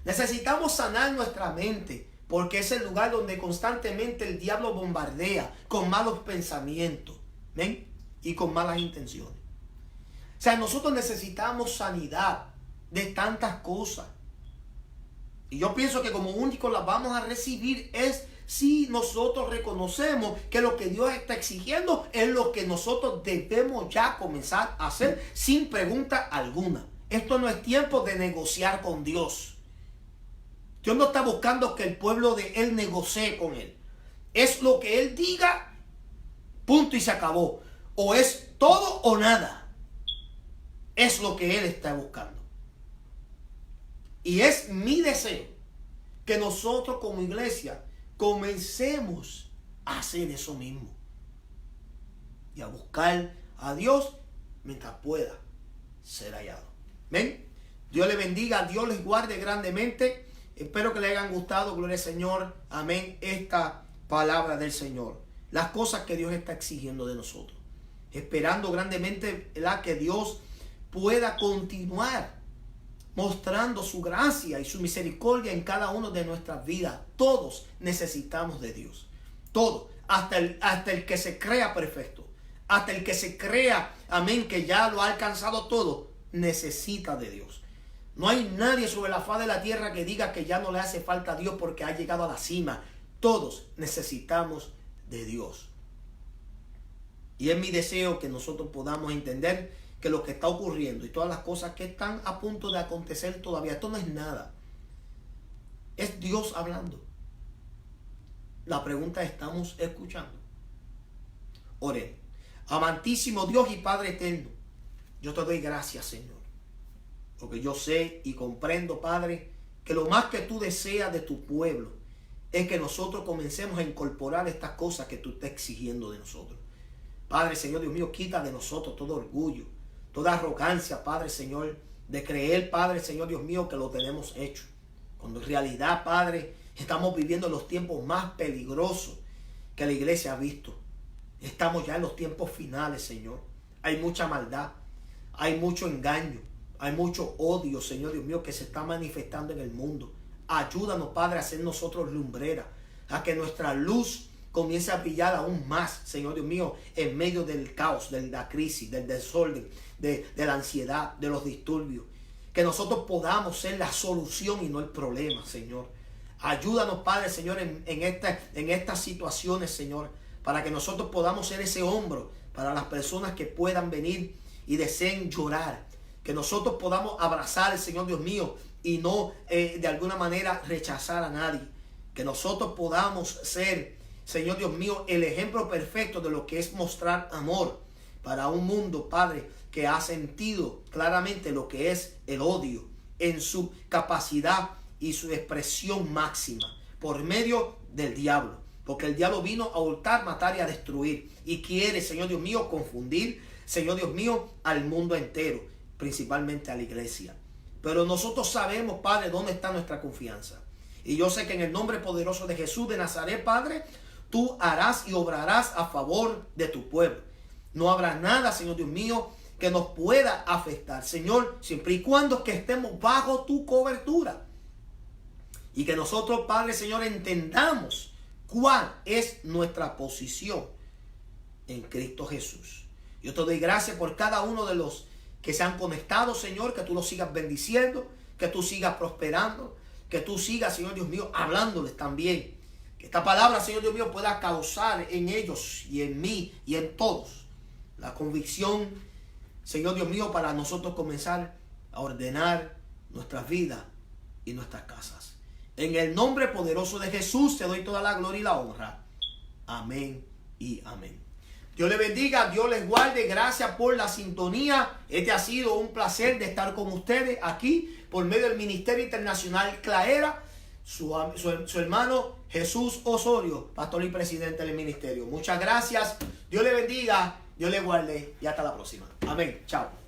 Speaker 1: Necesitamos sanar nuestra mente, porque es el lugar donde constantemente el diablo bombardea con malos pensamientos, ¿ven? Y con malas intenciones. O sea, nosotros necesitamos sanidad de tantas cosas. Y yo pienso que como único las vamos a recibir es si nosotros reconocemos que lo que Dios está exigiendo es lo que nosotros debemos ya comenzar a hacer sin pregunta alguna. Esto no es tiempo de negociar con Dios. Dios no está buscando que el pueblo de Él negocie con Él. Es lo que Él diga, punto y se acabó. O es todo o nada. Es lo que Él está buscando. Y es mi deseo que nosotros como iglesia comencemos a hacer eso mismo. Y a buscar a Dios mientras pueda ser hallado. ¿Ven? Dios les bendiga, Dios les guarde grandemente. Espero que les hayan gustado, gloria al Señor. Amén. Esta palabra del Señor. Las cosas que Dios está exigiendo de nosotros. Esperando grandemente, ¿verdad?, que Dios pueda continuar mostrando su gracia y su misericordia en cada uno de nuestras vidas. Todos necesitamos de Dios. Todos. Hasta el que se crea perfecto. Hasta el que se crea, amén, que ya lo ha alcanzado todo, necesita de Dios. No hay nadie sobre la faz de la tierra que diga que ya no le hace falta a Dios porque ha llegado a la cima. Todos necesitamos de Dios. Y es mi deseo que nosotros podamos entender que lo que está ocurriendo y todas las cosas que están a punto de acontecer todavía, esto no es nada. Es Dios hablando. La pregunta es, ¿estamos escuchando? Oremos. Amantísimo Dios y Padre eterno, yo te doy gracias, Señor. Porque yo sé y comprendo, Padre, que lo más que tú deseas de tu pueblo es que nosotros comencemos a incorporar estas cosas que tú estás exigiendo de nosotros. Padre, Señor Dios mío, quita de nosotros todo orgullo, toda arrogancia, Padre, Señor, de creer, Padre, Señor Dios mío, que lo tenemos hecho. Cuando en realidad, Padre, estamos viviendo los tiempos más peligrosos que la iglesia ha visto. Estamos ya en los tiempos finales, Señor. Hay mucha maldad, hay mucho engaño, hay mucho odio, Señor Dios mío, que se está manifestando en el mundo. Ayúdanos, Padre, a ser nosotros lumbreras, a que nuestra luz comience a brillar aún más, Señor Dios mío, en medio del caos, de la crisis, del desorden, de la ansiedad, de los disturbios. Que nosotros podamos ser la solución y no el problema, Señor. Ayúdanos, Padre, Señor, en estas situaciones, Señor, para que nosotros podamos ser ese hombro para las personas que puedan venir y deseen llorar. Que nosotros podamos abrazar, Señor Dios mío, y no de alguna manera rechazar a nadie. Que nosotros podamos ser, Señor Dios mío, el ejemplo perfecto de lo que es mostrar amor para un mundo, Padre, que ha sentido claramente lo que es el odio en su capacidad y su expresión máxima por medio del diablo. Porque el diablo vino a hurtar, matar y a destruir. Y quiere, Señor Dios mío, confundir, Señor Dios mío, al mundo entero, principalmente a la iglesia. Pero nosotros sabemos, Padre, dónde está nuestra confianza. Y yo sé que en el nombre poderoso de Jesús de Nazaret, Padre, tú harás y obrarás a favor de tu pueblo. No habrá nada, Señor Dios mío, que nos pueda afectar, Señor, siempre y cuando que estemos bajo tu cobertura. Y que nosotros, Padre, Señor, entendamos cuál es nuestra posición en Cristo Jesús. Yo te doy gracias por cada uno de los que se han conectado, Señor, que tú los sigas bendiciendo, que tú sigas prosperando, que tú sigas, Señor Dios mío, hablándoles también. Que esta palabra, Señor Dios mío, pueda causar en ellos y en mí y en todos la convicción, Señor Dios mío, para nosotros comenzar a ordenar nuestras vidas y nuestras casas. En el nombre poderoso de Jesús te doy toda la gloria y la honra. Amén y amén. Dios les bendiga, Dios les guarde. Gracias por la sintonía. Este ha sido un placer de estar con ustedes aquí por medio del Ministerio Internacional Claera. Su hermano Jesús Osorio, pastor y presidente del ministerio. Muchas gracias. Dios les bendiga, Dios les guarde y hasta la próxima. Amén. Chao.